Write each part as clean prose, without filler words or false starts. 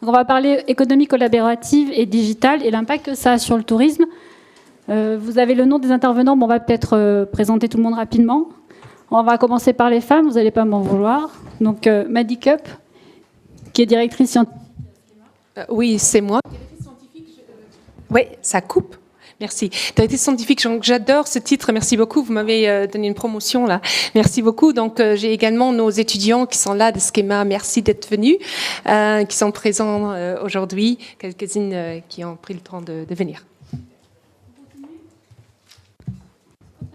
Donc on va parler économie collaborative et digitale et l'impact que ça a sur le tourisme. Vous avez le nom des intervenants, bon, on va peut-être présenter tout le monde rapidement. On va commencer par les femmes, vous n'allez pas m'en vouloir. Donc Maddy Cup, qui est directrice scientifique. Oui, c'est moi. Oui, ça coupe. Merci. Directrice scientifique, j'adore ce titre. Merci beaucoup. Vous m'avez donné une promotion là. Merci beaucoup. Donc, j'ai également nos étudiants qui sont là de Schema. Merci d'être venus, qui sont présents aujourd'hui. Quelques-unes qui ont pris le temps de venir.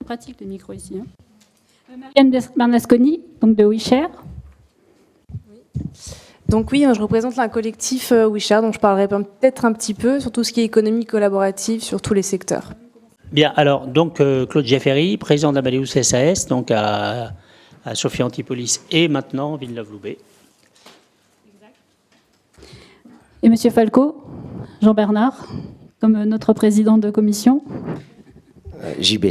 Pratique le micro ici. Marianne Bernasconi, donc de WeShare. Donc oui, je représente un collectif WeShare, dont je parlerai peut-être un petit peu sur tout ce qui est économie collaborative sur tous les secteurs. Bien, alors, donc Claude Jeffery, président d'Amadeus SAS, donc à Sophia Antipolis et maintenant Villeneuve-Loubet. Et Monsieur Falco, Jean-Bernard, comme notre président de commission. JB.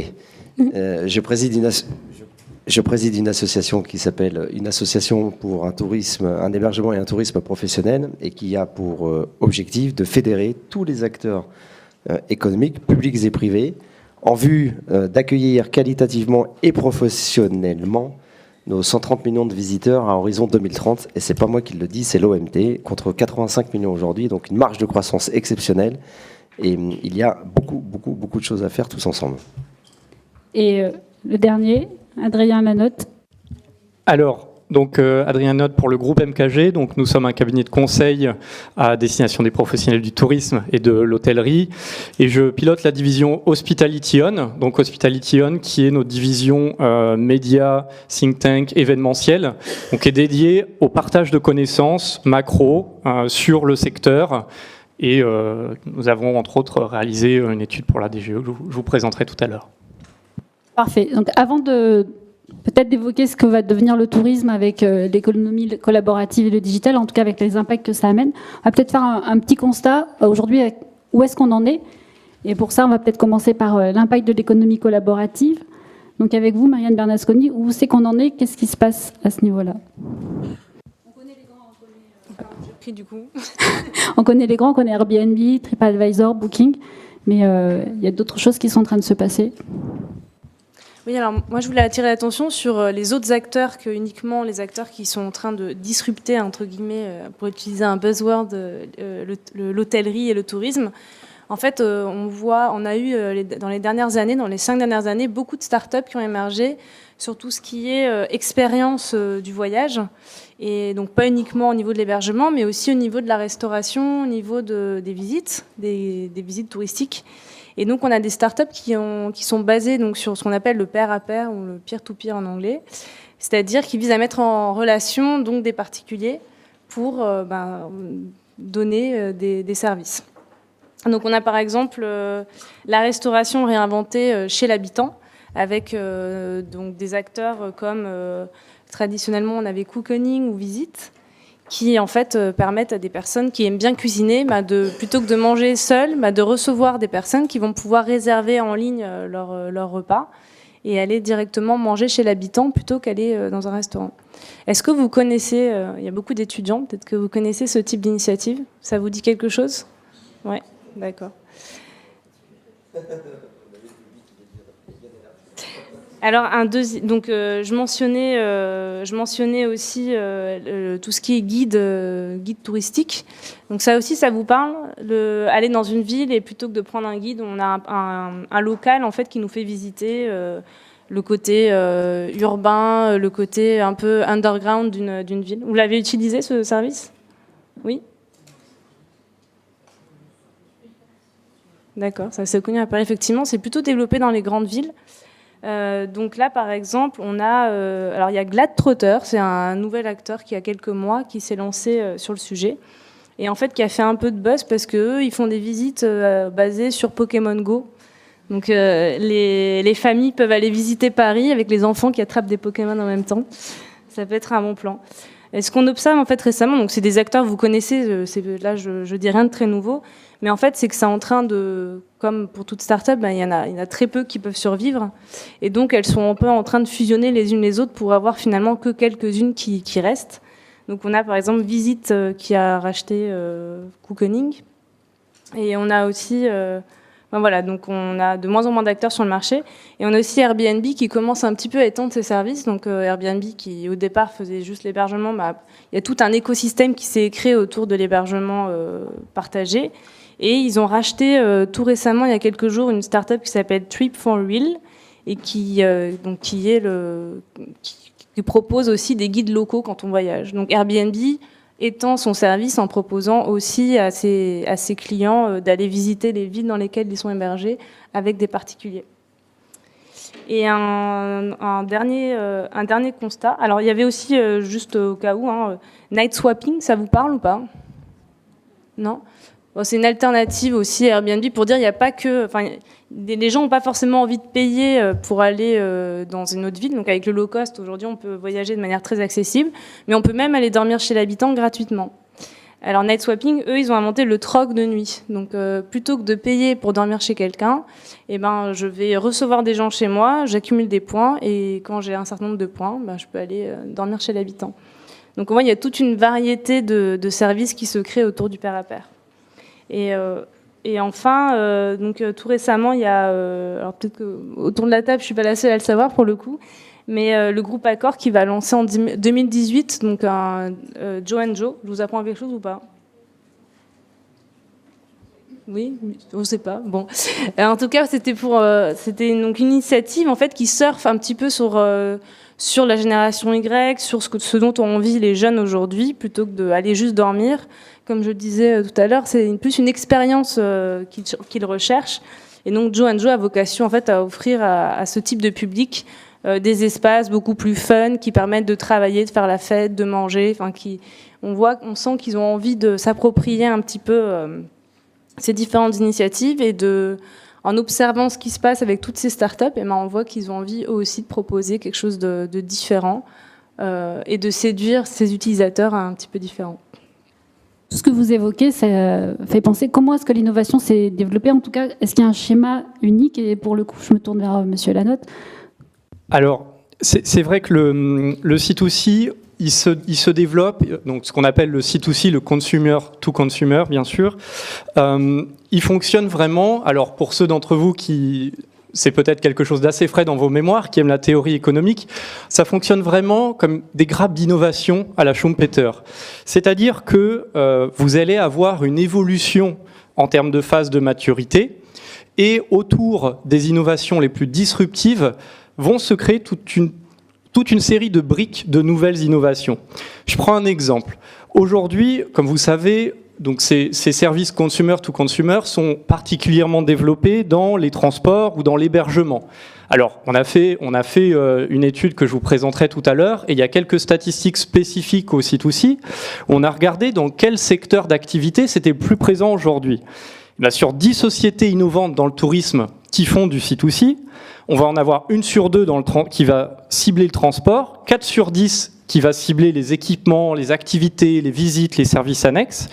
Je préside une association qui s'appelle une association pour un hébergement et un tourisme professionnel et qui a pour objectif de fédérer tous les acteurs économiques, publics et privés, en vue d'accueillir qualitativement et professionnellement nos 130 millions de visiteurs à horizon 2030. Et c'est pas moi qui le dis, c'est l'OMT, contre 85 millions aujourd'hui, donc une marge de croissance exceptionnelle. Et il y a beaucoup de choses à faire tous ensemble. Et le dernier, Adrien Lanotte. Alors, donc Adrien Lanotte pour le groupe MKG. Donc, nous sommes un cabinet de conseil à destination des professionnels du tourisme et de l'hôtellerie. Et je pilote la division Hospitality On. Donc, Hospitality On, qui est notre division média, think tank, événementiel, donc qui est dédiée au partage de connaissances macro sur le secteur. Et nous avons, entre autres, réalisé une étude pour la DGE que je vous présenterai tout à l'heure. Parfait. Donc, avant de peut-être d'évoquer ce que va devenir le tourisme avec l'économie collaborative et le digital, en tout cas avec les impacts que ça amène, on va peut-être faire un petit constat aujourd'hui, où est-ce qu'on en est. Et pour ça, on va peut-être commencer par l'impact de l'économie collaborative. Donc avec vous, Marianne Bernasconi, où c'est qu'on en est, qu'est-ce qui se passe à ce niveau-là? On connaît les grands, j'ai pris du coup. On connaît les grands, on connaît Airbnb, TripAdvisor, Booking, mais il y a d'autres choses qui sont en train de se passer. Oui, alors moi je voulais attirer l'attention sur les autres acteurs que uniquement les acteurs qui sont en train de disrupter, entre guillemets, pour utiliser un buzzword, l'hôtellerie et le tourisme. En fait, on a eu dans les dernières années, dans les 5 dernières années, beaucoup de startups qui ont émergé sur tout ce qui est expérience du voyage. Et donc pas uniquement au niveau de l'hébergement, mais aussi au niveau de la restauration, au niveau des visites, des visites touristiques. Et donc, on a des startups qui sont basées donc, sur ce qu'on appelle le pair-à-pair ou le peer-to-peer en anglais, c'est-à-dire qui visent à mettre en relation donc, des particuliers pour donner des services. Donc, on a par exemple la restauration réinventée chez l'habitant, avec donc, des acteurs comme traditionnellement on avait Cookening ou Visite, qui en fait permettent à des personnes qui aiment bien cuisiner, plutôt que de manger seul, de recevoir des personnes qui vont pouvoir réserver en ligne leur repas et aller directement manger chez l'habitant plutôt qu'aller dans un restaurant. Est-ce que vous connaissez, il y a beaucoup d'étudiants, peut-être que vous connaissez ce type d'initiative? Ça vous dit quelque chose? Oui, d'accord. Alors, donc, je mentionnais aussi tout ce qui est guide touristique. Donc ça aussi, ça vous parle, aller dans une ville et plutôt que de prendre un guide, on a un local en fait qui nous fait visiter le côté urbain, le côté un peu underground d'une ville. Vous l'avez utilisé ce service? Oui. D'accord, ça s'est connu à Paris. Effectivement, c'est plutôt développé dans les grandes villes. Donc là, par exemple, on a, alors il y a Globetrotter, c'est un nouvel acteur qui a quelques mois qui s'est lancé sur le sujet et en fait qui a fait un peu de buzz parce que eux, ils font des visites basées sur Pokémon Go. Donc les familles peuvent aller visiter Paris avec les enfants qui attrapent des Pokémon en même temps. Ça peut être un bon plan. Et ce qu'on observe en fait récemment, donc c'est des acteurs que vous connaissez, là je dis rien de très nouveau, mais en fait c'est que c'est en train de, comme pour toute start-up, il y en a très peu qui peuvent survivre, et donc elles sont un peu en train de fusionner les unes les autres pour avoir finalement que quelques-unes qui restent. Donc on a par exemple Visit qui a racheté Cocooning. Et on a aussi... voilà, donc on a de moins en moins d'acteurs sur le marché. Et on a aussi Airbnb qui commence un petit peu à étendre ses services. Donc Airbnb qui au départ faisait juste l'hébergement, il y a tout un écosystème qui s'est créé autour de l'hébergement partagé. Et ils ont racheté tout récemment, il y a quelques jours, une start-up qui s'appelle Trip for Real et qui propose aussi des guides locaux quand on voyage. Donc Airbnb étend son service en proposant aussi à ses clients d'aller visiter les villes dans lesquelles ils sont hébergés avec des particuliers. Et un dernier constat. Alors il y avait aussi, juste au cas où, night swapping, ça vous parle ou pas? Non? Bon, c'est une alternative aussi à Airbnb pour dire il n'y a pas que... les gens n'ont pas forcément envie de payer pour aller dans une autre ville. Donc avec le low cost, aujourd'hui, on peut voyager de manière très accessible. Mais on peut même aller dormir chez l'habitant gratuitement. Alors night swapping, eux, ils ont inventé le troc de nuit. Donc plutôt que de payer pour dormir chez quelqu'un, je vais recevoir des gens chez moi, j'accumule des points. Et quand j'ai un certain nombre de points, je peux aller dormir chez l'habitant. Donc on voit, il y a toute une variété de services qui se créent autour du pair à pair. Et enfin, tout récemment, il y a, alors peut-être qu'autour de la table, je suis pas la seule à le savoir pour le coup, mais le groupe Accor qui va lancer en 2018, donc un Joe & Joe. Je vous apprends quelque chose ou pas? Oui, on ne sait pas. Bon, en tout cas, c'était donc une initiative en fait qui surfe un petit peu sur la génération Y, sur ce dont ont envie les jeunes aujourd'hui, plutôt que d'aller juste dormir. Comme je le disais tout à l'heure, c'est plus une expérience qu'ils recherchent. Et donc Joe & Joe a vocation en fait à offrir à ce type de public des espaces beaucoup plus fun qui permettent de travailler, de faire la fête, de manger. On sent qu'ils ont envie de s'approprier un petit peu ces différentes initiatives et en observant ce qui se passe avec toutes ces startups, on voit qu'ils ont envie eux aussi de proposer quelque chose de différent et de séduire ces utilisateurs un petit peu différents. Tout ce que vous évoquez, ça fait penser comment est-ce que l'innovation s'est développée. En tout cas, est-ce qu'il y a un schéma unique? Et pour le coup, je me tourne vers Monsieur Lanotte. Alors, c'est vrai que le C2C, il se développe, donc ce qu'on appelle le C2C, le consumer to consumer, bien sûr. Il fonctionne vraiment, alors pour ceux d'entre vous qui... c'est peut-être quelque chose d'assez frais dans vos mémoires, qui aiment la théorie économique, ça fonctionne vraiment comme des grappes d'innovation à la Schumpeter. C'est-à-dire que vous allez avoir une évolution en termes de phase de maturité, et autour des innovations les plus disruptives vont se créer toute une série de briques de nouvelles innovations. Je prends un exemple. Aujourd'hui, comme vous savez, donc ces services consumer to consumer sont particulièrement développés dans les transports ou dans l'hébergement. Alors, on a fait une étude que je vous présenterai tout à l'heure, et il y a quelques statistiques spécifiques au C2C. On a regardé dans quel secteur d'activité c'était le plus présent aujourd'hui. Là, sur 10 sociétés innovantes dans le tourisme qui font du C2C, on va en avoir 1 sur 2 qui va cibler le transport, 4 sur 10 qui va cibler les équipements, les activités, les visites, les services annexes.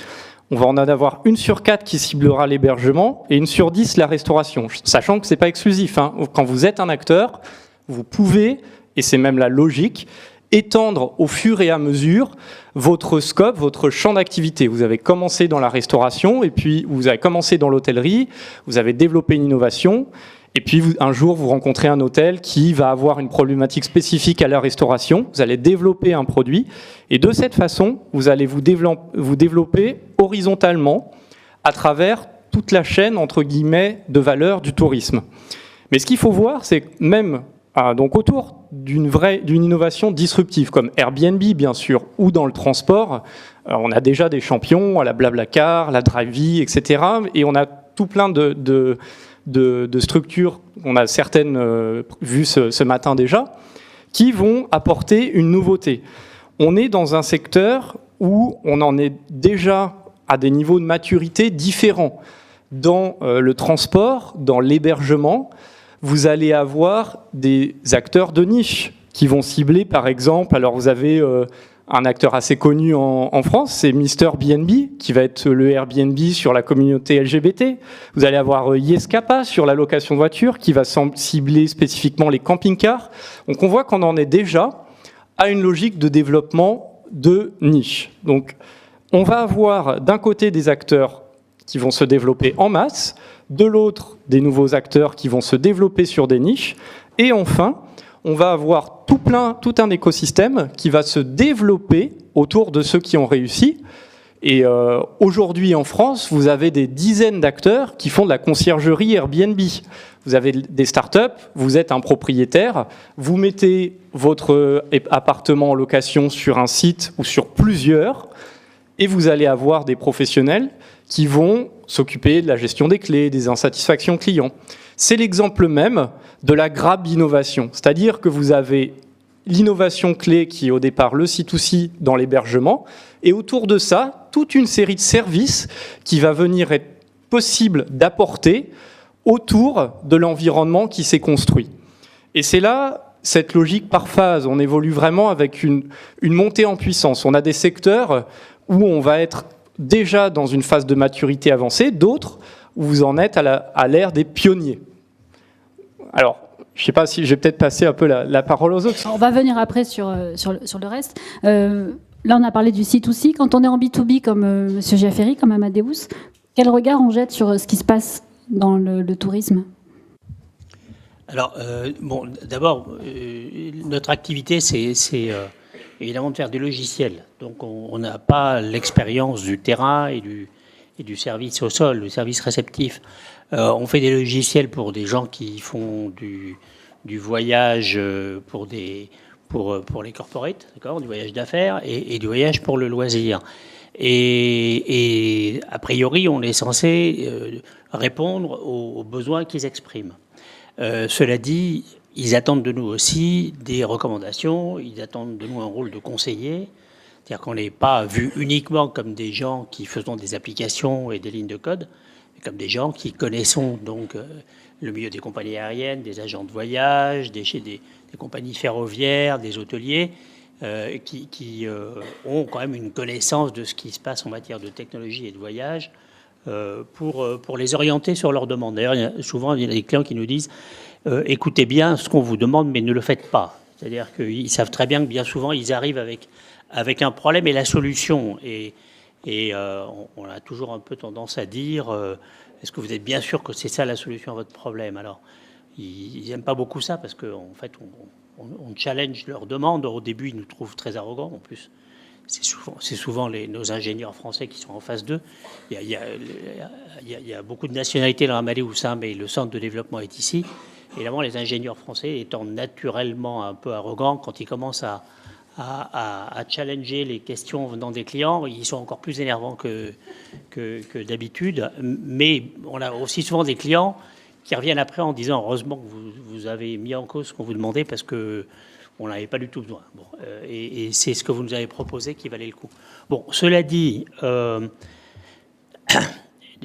On va en avoir 1 sur 4 qui ciblera l'hébergement et 1 sur 10 la restauration, sachant que ce n'est pas exclusif. Quand vous êtes un acteur, vous pouvez, et c'est même la logique, étendre au fur et à mesure votre scope, votre champ d'activité. Vous avez commencé dans la restauration, et puis vous avez commencé dans l'hôtellerie, vous avez développé une innovation, et puis un jour vous rencontrez un hôtel qui va avoir une problématique spécifique à la restauration, vous allez développer un produit, et de cette façon, vous allez vous développer horizontalement à travers toute la chaîne, entre guillemets, de valeur du tourisme. Mais ce qu'il faut voir, c'est que même donc autour d'une innovation disruptive, comme Airbnb, bien sûr, ou dans le transport, on a déjà des champions à la Blablacar, la Drivey, etc. Et on a tout plein de structures, on a certaines vues ce matin déjà, qui vont apporter une nouveauté. On est dans un secteur où on en est déjà à des niveaux de maturité différents. Dans le transport, dans l'hébergement, vous allez avoir des acteurs de niche qui vont cibler, par exemple, alors vous avez un acteur assez connu en France, c'est MrBnB, qui va être le Airbnb sur la communauté LGBT. Vous allez avoir Yescapa sur la location de voitures, qui va cibler spécifiquement les camping-cars. Donc on voit qu'on en est déjà à une logique de développement de niche. Donc, on va avoir d'un côté des acteurs qui vont se développer en masse, de l'autre des nouveaux acteurs qui vont se développer sur des niches, et enfin, on va avoir tout un écosystème qui va se développer autour de ceux qui ont réussi. Et aujourd'hui en France, vous avez des dizaines d'acteurs qui font de la conciergerie Airbnb. Vous avez des startups, vous êtes un propriétaire, vous mettez votre appartement en location sur un site ou sur plusieurs, et vous allez avoir des professionnels qui vont s'occuper de la gestion des clés, des insatisfactions clients. C'est l'exemple même de la grappe d'innovation, c'est-à-dire que vous avez l'innovation clé qui est au départ le C2C dans l'hébergement, et autour de ça, toute une série de services qui va venir être possible d'apporter autour de l'environnement qui s'est construit. Et c'est là cette logique par phase. On évolue vraiment avec une montée en puissance. On a des secteurs où on va être déjà dans une phase de maturité avancée, d'autres où vous en êtes à l'ère des pionniers. Alors, je ne sais pas si je vais peut-être passer un peu la parole aux autres. On va venir après sur le reste. Là, on a parlé du C2C. Quand on est en B2B, comme M. Giaferi, comme Amadeus, quel regard on jette sur ce qui se passe dans le tourisme ? Alors, bon, d'abord, notre activité, c'est évidemment de faire des logiciels. Donc, on n'a pas l'expérience du terrain et du service au sol, du service réceptif. On fait des logiciels pour des gens qui font du voyage pour les corporates, d'accord, du voyage d'affaires et du voyage pour le loisir. Et a priori, on est censé répondre aux besoins qu'ils expriment. Cela dit, ils attendent de nous aussi des recommandations, ils attendent de nous un rôle de conseiller, c'est-à-dire qu'on n'est pas vu uniquement comme des gens qui faisons des applications et des lignes de code, mais comme des gens qui connaissons donc le milieu des compagnies aériennes, des agents de voyage, des compagnies ferroviaires, des hôteliers, qui ont quand même une connaissance de ce qui se passe en matière de technologie et de voyage pour les orienter sur leurs demandes. D'ailleurs, souvent, il y a des clients qui nous disent écoutez bien ce qu'on vous demande, mais ne le faites pas. C'est-à-dire qu'ils savent très bien que bien souvent, ils arrivent avec un problème et la solution. Et on a toujours un peu tendance à dire est-ce que vous êtes bien sûr que c'est ça la solution à votre problème ? Alors, ils n'aiment pas beaucoup ça parce qu'en fait, on challenge leurs demandes. Au début, ils nous trouvent très arrogants. En plus, c'est souvent nos ingénieurs français qui sont en face d'eux. Il y a beaucoup de nationalités dans Amadeus, mais le centre de développement est ici. Évidemment, les ingénieurs français étant naturellement un peu arrogants, quand ils commencent à challenger les questions venant des clients, ils sont encore plus énervants que d'habitude. Mais on a aussi souvent des clients qui reviennent après en disant heureusement que vous avez mis en cause ce qu'on vous demandait parce que on n'avait pas du tout besoin. Bon, et c'est ce que vous nous avez proposé qui valait le coup. Bon, cela dit,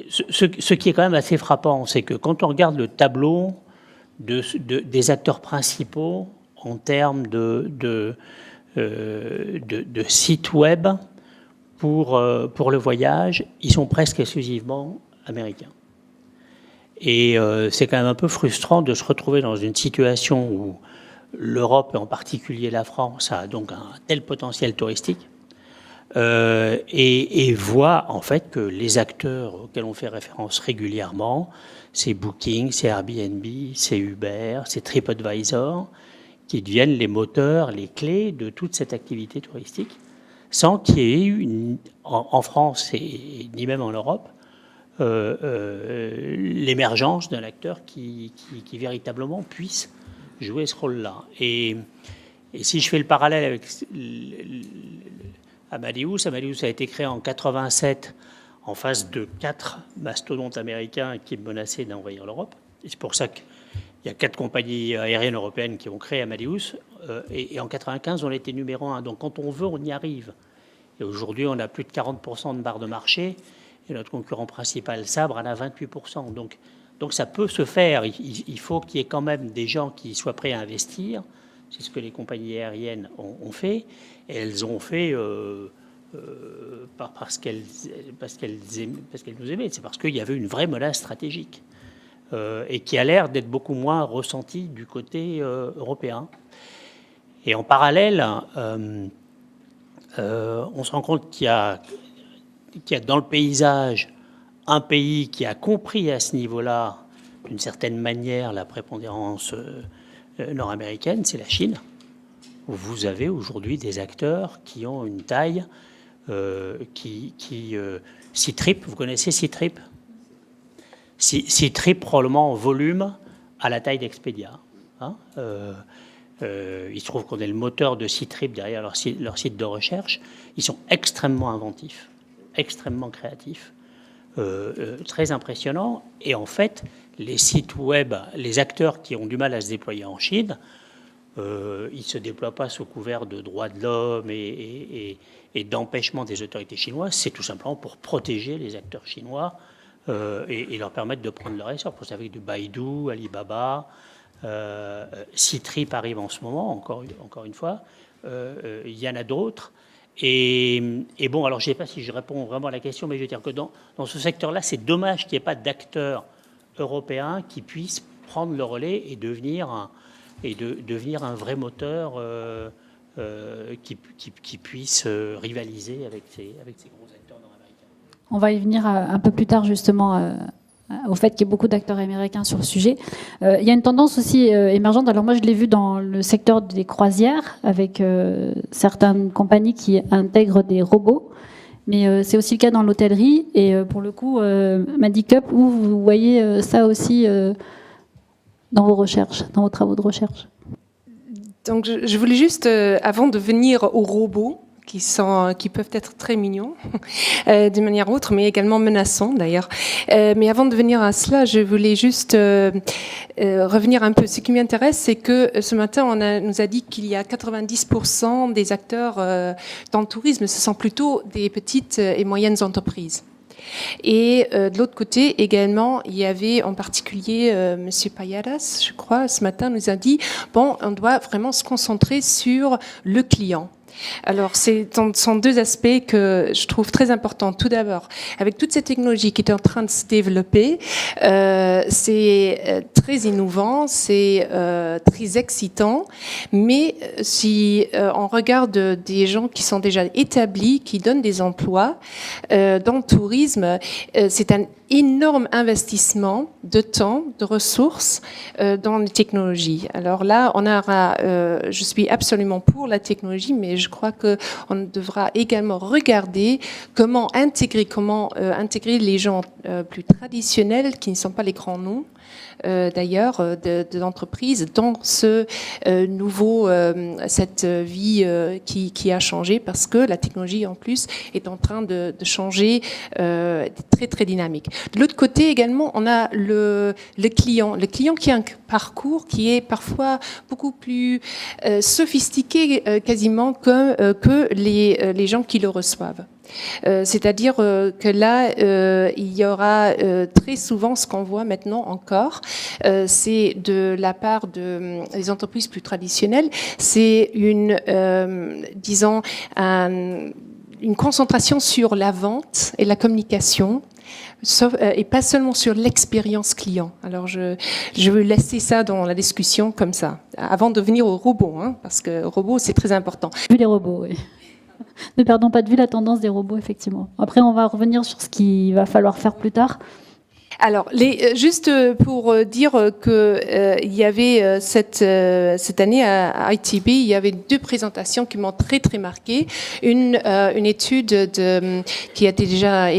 ce qui est quand même assez frappant, c'est que quand on regarde le tableau des acteurs principaux en termes de sites web pour le voyage, ils sont presque exclusivement américains. Et c'est quand même un peu frustrant de se retrouver dans une situation où l'Europe, et en particulier la France, a donc un tel potentiel touristique et voit en fait que les acteurs auxquels on fait référence régulièrement, c'est Booking, c'est Airbnb, c'est Uber, c'est TripAdvisor, qui deviennent les moteurs, les clés de toute cette activité touristique, sans qu'il y ait eu, en France et ni même en Europe, l'émergence d'un acteur qui véritablement puisse jouer ce rôle-là. Et si je fais le parallèle avec Amadeus a été créé en 87 en face de 4 mastodontes américains qui menaçaient d'envahir l'Europe. Et c'est pour ça qu'il y a 4 compagnies aériennes européennes qui ont créé Amadeus. Et en 95, on était numéro 1. Donc quand on veut, on y arrive. Et aujourd'hui, on a plus de 40% de barre de marché. Et notre concurrent principal, Sabre, en a 28%. Donc ça peut se faire. Il faut qu'il y ait quand même des gens qui soient prêts à investir. C'est ce que les compagnies aériennes ont fait. Et elles ont fait parce qu'elles nous aimaient. C'est parce qu'il y avait une vraie menace stratégique et qui a l'air d'être beaucoup moins ressentie du côté européen. Et en parallèle, on se rend compte qu'il y a dans le paysage un pays qui a compris à ce niveau-là, d'une certaine manière, la prépondérance nord-américaine, c'est la Chine. Vous avez aujourd'hui des acteurs qui ont une taille Ctrip, vous connaissez Ctrip? Ctrip probablement en volume à la taille d'Expedia. Hein, il se trouve qu'on est le moteur de Ctrip derrière leur site de recherche. Ils sont extrêmement inventifs, extrêmement créatifs, très impressionnants. Et en fait, les sites web, les acteurs qui ont du mal à se déployer en Chine, ils ne se déploient pas sous couvert de droits de l'homme et d'empêchement des autorités chinoises. C'est tout simplement pour protéger les acteurs chinois et leur permettre de prendre leur essor. Vous savez, du Baidu, Alibaba, Ctrip arrive en ce moment, encore une fois. Il y en a d'autres. Et bon, alors je ne sais pas si je réponds vraiment à la question, mais je veux dire que dans ce secteur-là, c'est dommage qu'il n'y ait pas d'acteurs européens qui puissent prendre le relais et devenir un vrai moteur qui puisse rivaliser avec ces gros acteurs nord-américains. On va y venir un peu plus tard justement au fait qu'il y ait beaucoup d'acteurs américains sur le sujet. Il y a une tendance aussi émergente. Alors moi je l'ai vu dans le secteur des croisières avec certaines compagnies qui intègrent des robots. Mais c'est aussi le cas dans l'hôtellerie. Et pour le coup, Madicup, où vous voyez ça aussi dans vos recherches, dans vos travaux de recherche? Donc, je voulais juste, avant de venir aux robots, qui peuvent être très mignons d'une manière ou autre, mais également menaçants d'ailleurs. Mais avant de venir à cela, je voulais juste revenir un peu. Ce qui m'intéresse, c'est que ce matin, nous a dit qu'il y a 90% des acteurs dans le tourisme, ce sont plutôt des petites et moyennes entreprises. Et de l'autre côté, également, il y avait en particulier Monsieur Payadas, je crois, ce matin nous a dit, bon, on doit vraiment se concentrer sur le client. Alors, ce sont deux aspects que je trouve très importants. Tout d'abord, avec toute cette technologie qui est en train de se développer, c'est très innovant, c'est très excitant, mais si on regarde des gens qui sont déjà établis, qui donnent des emplois dans le tourisme, c'est un énorme investissement de temps, de ressources dans les technologies. Alors là, on aura, je suis absolument pour la technologie, mais je crois qu'on devra également regarder comment intégrer les gens plus traditionnels, qui ne sont pas les grands noms, d'ailleurs, de l'entreprise dans ce cette vie qui a changé, parce que la technologie, en plus, est en train de changer très, très dynamique. De l'autre côté, également, on a le client qui a un parcours qui est parfois beaucoup plus sophistiqué quasiment que les gens qui le reçoivent. C'est-à-dire que là, il y aura très souvent ce qu'on voit maintenant encore, c'est de la part des entreprises plus traditionnelles, c'est une concentration sur la vente et la communication, et pas seulement sur l'expérience client. Alors je veux laisser ça dans la discussion comme ça, avant de venir au robot, hein, parce que le robot, c'est très important. Vu les robots, oui. Ne perdons pas de vue la tendance des robots, effectivement. Après, on va revenir sur ce qu'il va falloir faire plus tard. Alors, juste pour dire que il y avait cette année à ITB, il y avait 2 présentations qui m'ont très très marqué. Une étude qui a été déjà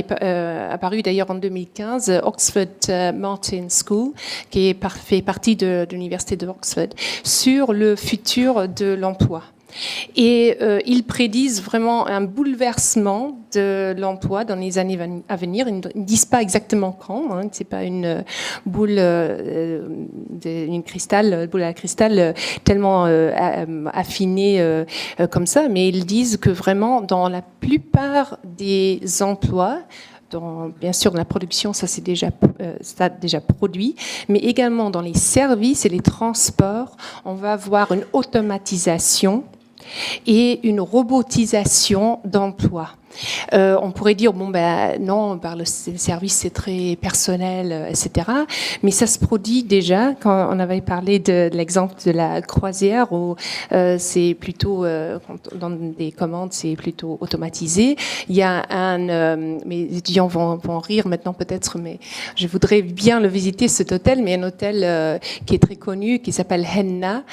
apparue d'ailleurs en 2015, Oxford Martin School, qui fait partie de l'université d'Oxford, sur le futur de l'emploi. Et ils prédisent vraiment un bouleversement de l'emploi dans les années à venir. Ils ne disent pas exactement quand, hein, c'est pas une boule à cristal tellement affinée comme ça, mais ils disent que vraiment dans la plupart des emplois, bien sûr, dans la production, ça a déjà produit, mais également dans les services et les transports, on va avoir une automatisation et une robotisation d'emploi. On pourrait dire, bon, ben non, par le service, c'est très personnel, etc. Mais ça se produit déjà, quand on avait parlé de l'exemple de la croisière, où c'est plutôt, dans des commandes, c'est plutôt automatisé. Il y a mes étudiants vont rire maintenant peut-être, mais je voudrais bien le visiter, cet hôtel, mais un hôtel qui est très connu, qui s'appelle Henna,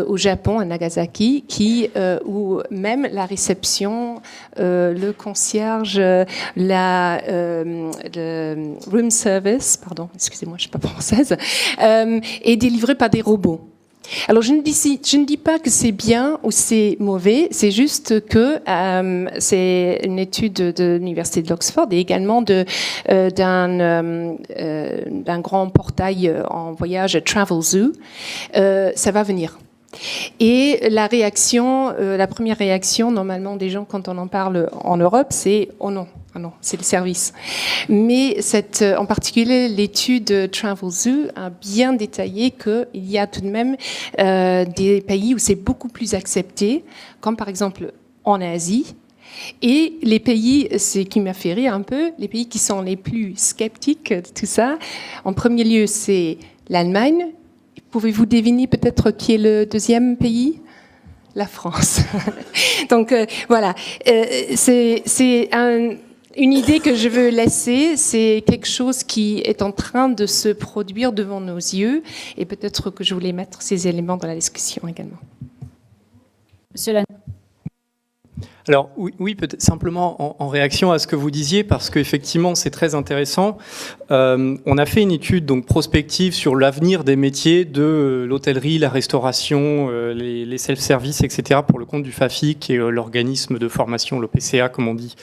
au Japon, à Nagasaki, où même la réception, le concierge, le room service, pardon, excusez-moi, je ne suis pas française, est délivré par des robots. Alors je ne dis pas que c'est bien ou c'est mauvais, c'est juste que c'est une étude de l'université d'Oxford et également d'un grand portail en voyage, Travel Zoo. Ça va venir. Et la première réaction, normalement, des gens, quand on en parle en Europe, c'est « oh non, c'est le service ». Mais en particulier, l'étude Travel Zoo a bien détaillé qu'il y a tout de même des pays où c'est beaucoup plus accepté, comme par exemple en Asie. Et les pays, c'est qui m'a fait rire un peu, les pays qui sont les plus sceptiques de tout ça, en premier lieu, c'est l'Allemagne. Pouvez-vous deviner peut-être qui est le deuxième pays ? La France. Donc voilà, c'est une idée que je veux laisser, c'est quelque chose qui est en train de se produire devant nos yeux et peut-être que je voulais mettre ces éléments dans la discussion également. Monsieur Lannes. Alors oui, peut-être simplement en réaction à ce que vous disiez, parce qu'effectivement c'est très intéressant. On a fait une étude donc prospective sur l'avenir des métiers de l'hôtellerie, la restauration, les self-service, etc. pour le compte du FAFIC, qui est l'organisme de formation, le PCA comme on dit,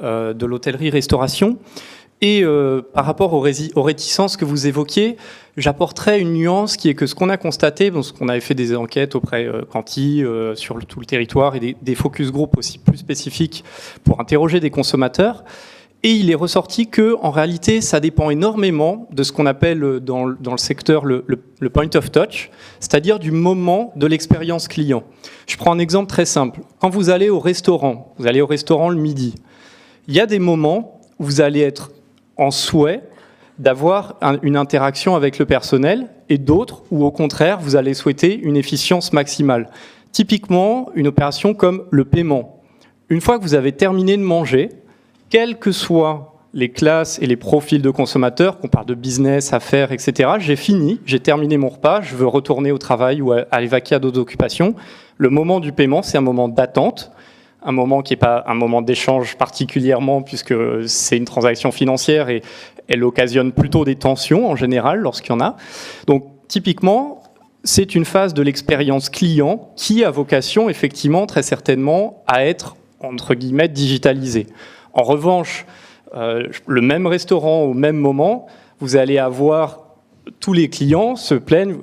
de l'hôtellerie-restauration. Et par rapport aux réticences que vous évoquiez, j'apporterais une nuance qui est que ce qu'on a constaté, parce qu'on avait fait des enquêtes auprès Quanti sur tout le territoire et des focus group aussi plus spécifiques pour interroger des consommateurs, et il est ressorti que en réalité ça dépend énormément de ce qu'on appelle dans le secteur le point of touch, c'est-à-dire du moment de l'expérience client. Je prends un exemple très simple. Quand vous allez au restaurant le midi, il y a des moments où vous allez être en souhait d'avoir une interaction avec le personnel et d'autres où, au contraire, vous allez souhaiter une efficience maximale. Typiquement, une opération comme le paiement. Une fois que vous avez terminé de manger, quelles que soient les classes et les profils de consommateurs, qu'on parle de business, affaires, etc., j'ai fini, j'ai terminé mon repas, je veux retourner au travail ou aller vaquer à d'autres occupations. Le moment du paiement, c'est un moment d'attente, un moment qui n'est pas un moment d'échange particulièrement, puisque c'est une transaction financière et elle occasionne plutôt des tensions en général lorsqu'il y en a. Donc typiquement, c'est une phase de l'expérience client qui a vocation effectivement très certainement à être entre guillemets digitalisée. En revanche, le même restaurant au même moment, vous allez avoir tous les clients se plaignent.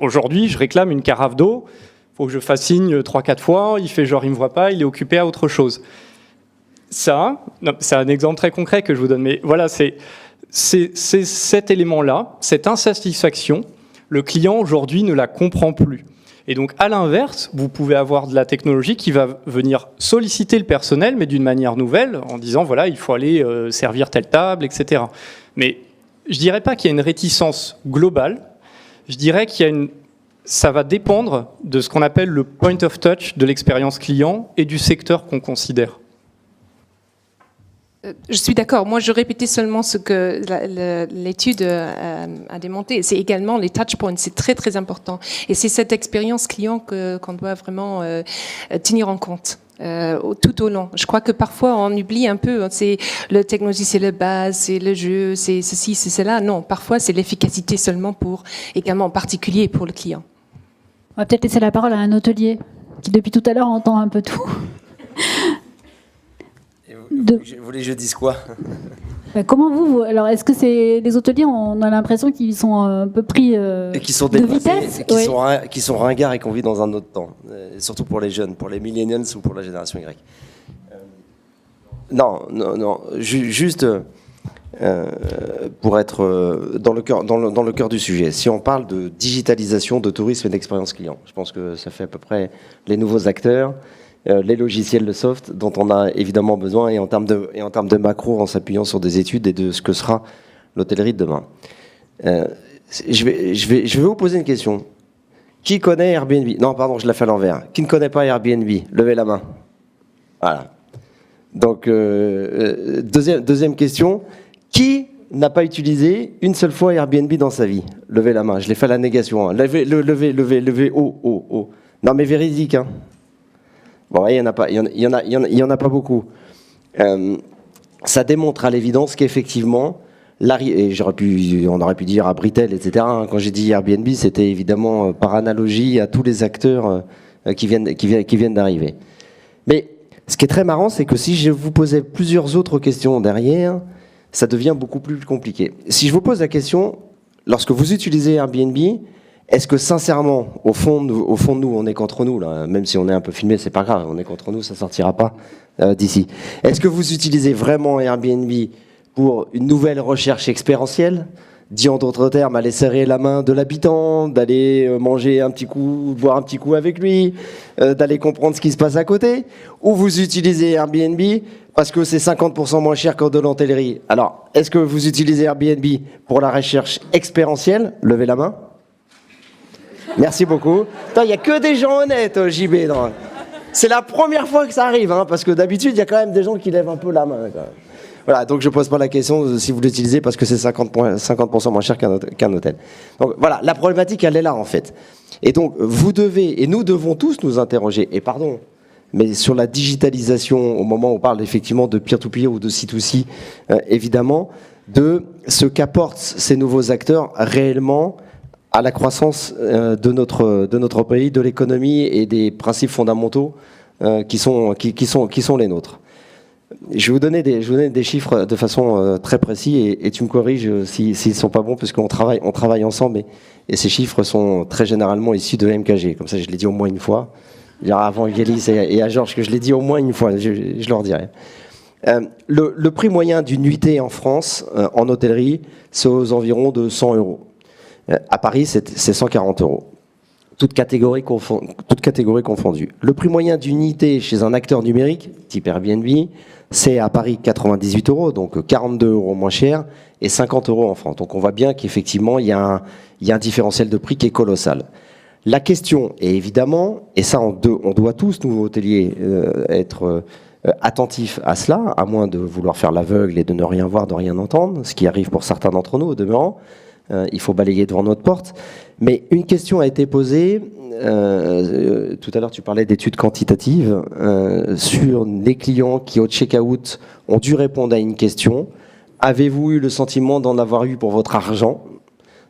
Aujourd'hui, je réclame une carafe d'eau. Il faut que je fasse signe 3-4 fois, il fait genre il ne me voit pas, il est occupé à autre chose. Ça, c'est un exemple très concret que je vous donne, mais voilà, c'est cet élément-là, cette insatisfaction, le client aujourd'hui ne la comprend plus. Et donc à l'inverse, vous pouvez avoir de la technologie qui va venir solliciter le personnel, mais d'une manière nouvelle, en disant voilà, il faut aller servir telle table, etc. Mais je ne dirais pas qu'il y a une réticence globale, je dirais qu'il y a ça va dépendre de ce qu'on appelle le point of touch de l'expérience client et du secteur qu'on considère. Je suis d'accord. Moi, je répétais seulement ce que l'étude a démontré. C'est également les touch points. C'est très, très important. Et c'est cette expérience client qu'on doit vraiment tenir en compte tout au long. Je crois que parfois, on oublie un peu. C'est la technologie, c'est la base, c'est le jeu, c'est ceci, c'est cela. Non, parfois, c'est l'efficacité seulement également en particulier pour le client. On va peut-être laisser la parole à un hôtelier qui, depuis tout à l'heure, entend un peu tout. Vous voulez que je dise quoi ? Comment vous alors, est-ce que c'est les hôteliers, on a l'impression qu'ils sont un peu pris et qui sont de vitesse et qui sont ringards et qu'on vit dans un autre temps, surtout pour les jeunes, pour les millennials ou pour la génération Y. Non, juste pour être dans le cœur du sujet. Si on parle de digitalisation, de tourisme et d'expérience client, je pense que ça fait à peu près les nouveaux acteurs. les logiciels, le soft, dont on a évidemment besoin, et en termes de macro, en s'appuyant sur des études et de ce que sera l'hôtellerie de demain. Je vais vous poser une question. Qui connaît Airbnb? Non, pardon, je la fais à l'envers. Qui ne connaît pas Airbnb? Levez la main. Voilà. Donc, deuxième question. Qui n'a pas utilisé une seule fois Airbnb dans sa vie? Levez la main. Je l'ai fait à la négation. Hein. Levez, haut. Non, mais véridique, hein. Bon, il y en a pas beaucoup. Ça démontre à l'évidence qu'effectivement, et on aurait pu dire à Britel, etc. Hein, quand j'ai dit Airbnb, c'était évidemment par analogie à tous les acteurs qui viennent d'arriver. Mais ce qui est très marrant, c'est que si je vous posais plusieurs autres questions derrière, ça devient beaucoup plus compliqué. Si je vous pose la question, lorsque vous utilisez Airbnb, est-ce que sincèrement, au fond de nous, on est qu'entre nous, là, même si on est un peu filmé, c'est pas grave, on est qu'entre nous, ça sortira pas d'ici. Est-ce que vous utilisez vraiment Airbnb pour une nouvelle recherche expérientielle, dit en d'autres termes, aller serrer la main de l'habitant, d'aller manger un petit coup, boire un petit coup avec lui, d'aller comprendre ce qui se passe à côté, ou vous utilisez Airbnb parce que c'est 50% moins cher que de l'hôtellerie? Alors, est-ce que vous utilisez Airbnb pour la recherche expérientielle? Levez la main. Merci beaucoup. Il n'y a que des gens honnêtes, JB. C'est la première fois que ça arrive, hein, parce que d'habitude, il y a quand même des gens qui lèvent un peu la main. Voilà, donc je ne pose pas la question si vous l'utilisez parce que c'est 50% moins cher qu'un hôtel. Donc voilà, la problématique, elle est là, en fait. Et donc, vous devez, et nous devons tous nous interroger, et pardon, mais sur la digitalisation, au moment où on parle effectivement de peer-to-peer ou de C2C, évidemment, de ce qu'apportent ces nouveaux acteurs réellement à la croissance de notre pays, de l'économie et des principes fondamentaux qui sont les nôtres. Je vais vous donner des chiffres de façon très précise et tu me corriges s'ils ne sont pas bons, puisqu'on travaille ensemble et ces chiffres sont très généralement issus de MKG. Comme ça, je l'ai dit au moins une fois. Il y aura avant Yélis et à Georges que je l'ai dit au moins une fois, je leur dirai. Le prix moyen d'une nuitée en France, en hôtellerie, c'est aux environs de 100 €. À Paris, c'est 140 €. Toutes catégories confondues. Le prix moyen d'une unité chez un acteur numérique, type Airbnb, c'est à Paris 98 €, donc 42 € moins cher, et 50 € en France. Donc on voit bien qu'effectivement, il y a un différentiel de prix qui est colossal. La question est évidemment, et ça on doit tous, nous hôteliers, être attentifs à cela, à moins de vouloir faire l'aveugle et de ne rien voir, de rien entendre, ce qui arrive pour certains d'entre nous au demeurant. Il faut balayer devant notre porte. Mais une question a été posée, tout à l'heure tu parlais d'études quantitatives, sur les clients qui au check-out ont dû répondre à une question. Avez-vous eu le sentiment d'en avoir eu pour votre argent?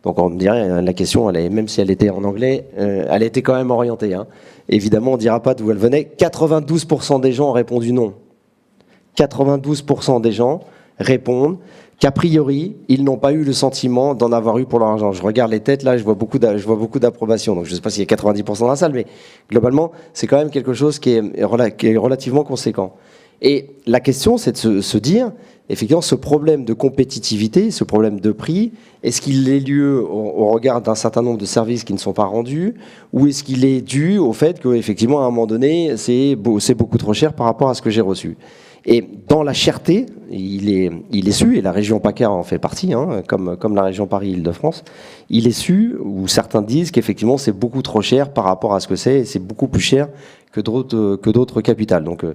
Donc on me dirait, la question, même si elle était en anglais, elle était quand même orientée. Hein. Évidemment, on ne dira pas d'où elle venait. 92% des gens ont répondu non. 92% des gens répondent qu'a priori, ils n'ont pas eu le sentiment d'en avoir eu pour leur argent. Je regarde les têtes, là, je vois beaucoup d'approbation. Donc je ne sais pas s'il y a 90% dans la salle, mais globalement, c'est quand même quelque chose qui est relativement conséquent. Et la question, c'est de se dire, effectivement, ce problème de compétitivité, ce problème de prix, est-ce qu'il est lieu au regard d'un certain nombre de services qui ne sont pas rendus, ou est-ce qu'il est dû au fait qu'effectivement, à un moment donné, c'est beaucoup trop cher par rapport à ce que j'ai reçu? Et dans la cherté, il est su, et la région PACA en fait partie, hein, comme la région Paris-Île-de-France, il est su, ou certains disent qu'effectivement c'est beaucoup trop cher par rapport à ce que c'est, et c'est beaucoup plus cher que d'autres capitales. Donc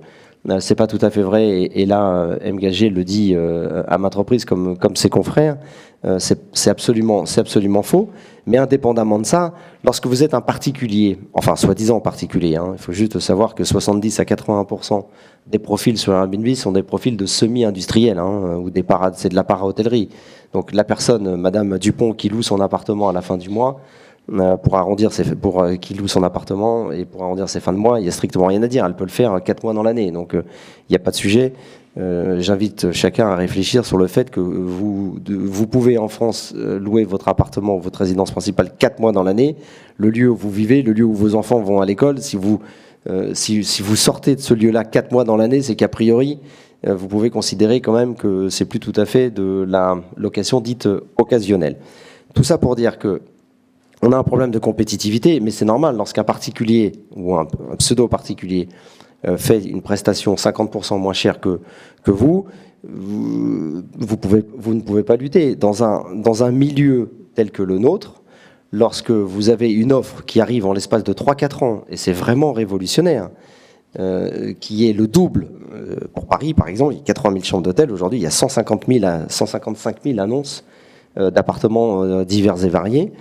c'est pas tout à fait vrai, et là MKG le dit à maintes reprises comme ses confrères, c'est absolument faux. Mais indépendamment de ça, lorsque vous êtes un particulier, enfin soi-disant particulier, hein, il faut juste savoir que 70 à 80% des profils sur Airbnb sont des profils de semi-industriels, hein, ou c'est de la para-hôtellerie. Donc la personne, Madame Dupont, qui loue son appartement à la fin du mois, qui loue son appartement et pour arrondir ses fins de mois, il n'y a strictement rien à dire. Elle peut le faire 4 mois dans l'année, donc il n'y a pas de sujet. J'invite chacun à réfléchir sur le fait que vous pouvez en France louer votre appartement ou votre résidence principale 4 mois dans l'année, le lieu où vous vivez, le lieu où vos enfants vont à l'école. Si vous sortez de ce lieu-là 4 mois dans l'année, c'est qu'a priori, vous pouvez considérer quand même que c'est plus tout à fait de la location dite occasionnelle. Tout ça pour dire que on a un problème de compétitivité, mais c'est normal lorsqu'un particulier ou un pseudo-particulier fait une prestation 50% moins chère que vous, vous ne pouvez pas lutter. Dans un milieu tel que le nôtre, lorsque vous avez une offre qui arrive en l'espace de 3-4 ans, et c'est vraiment révolutionnaire, qui est le double. Pour Paris, par exemple, il y a 80 000 chambres d'hôtel. Aujourd'hui, il y a 155 000 annonces d'appartements divers et variés.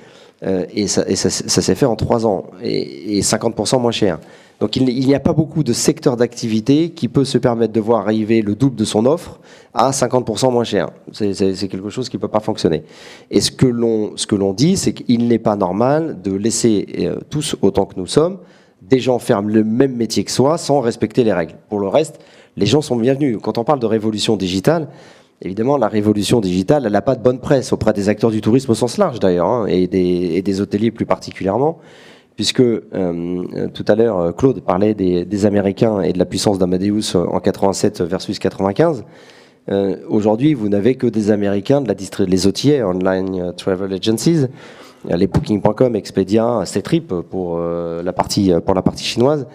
Et ça s'est fait en 3 ans, et 50% moins cher. Donc il n'y a pas beaucoup de secteurs d'activité qui peut se permettre de voir arriver le double de son offre à 50% moins cher. C'est quelque chose qui ne peut pas fonctionner. Et ce que l'on dit, c'est qu'il n'est pas normal de laisser tous, autant que nous sommes, des gens faire le même métier que soi sans respecter les règles. Pour le reste, les gens sont bienvenus. Quand on parle de révolution digitale, évidemment, la révolution digitale, elle n'a pas de bonne presse auprès des acteurs du tourisme au sens large d'ailleurs, hein, et des hôteliers plus particulièrement, puisque tout à l'heure, Claude parlait des Américains et de la puissance d'Amadeus en 87 versus 95. Aujourd'hui, vous n'avez que des Américains, les hôteliers, Online Travel Agencies, les Booking.com, Expedia, Ctrip pour la partie chinoise.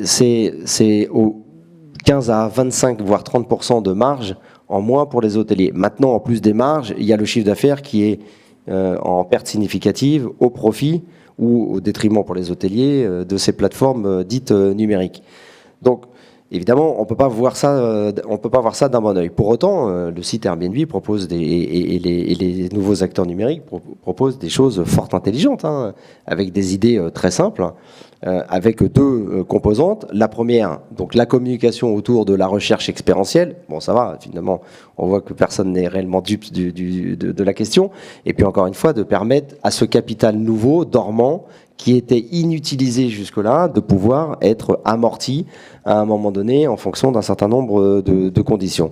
C'est au 15 à 25, voire 30% de marge en moins pour les hôteliers. Maintenant, en plus des marges, il y a le chiffre d'affaires qui est en perte significative au profit ou au détriment pour les hôteliers de ces plateformes dites numériques. Donc, évidemment, on peut pas voir ça d'un bon œil. Pour autant, le site Airbnb propose et les nouveaux acteurs numériques proposent des choses fort intelligentes, hein, avec des idées très simples, avec 2 composantes. La première, donc la communication autour de la recherche expérientielle. Bon, ça va, finalement, on voit que personne n'est réellement dupe de la question. Et puis, encore une fois, de permettre à ce capital nouveau, dormant, qui était inutilisé jusque-là, de pouvoir être amorti à un moment donné en fonction d'un certain nombre de conditions.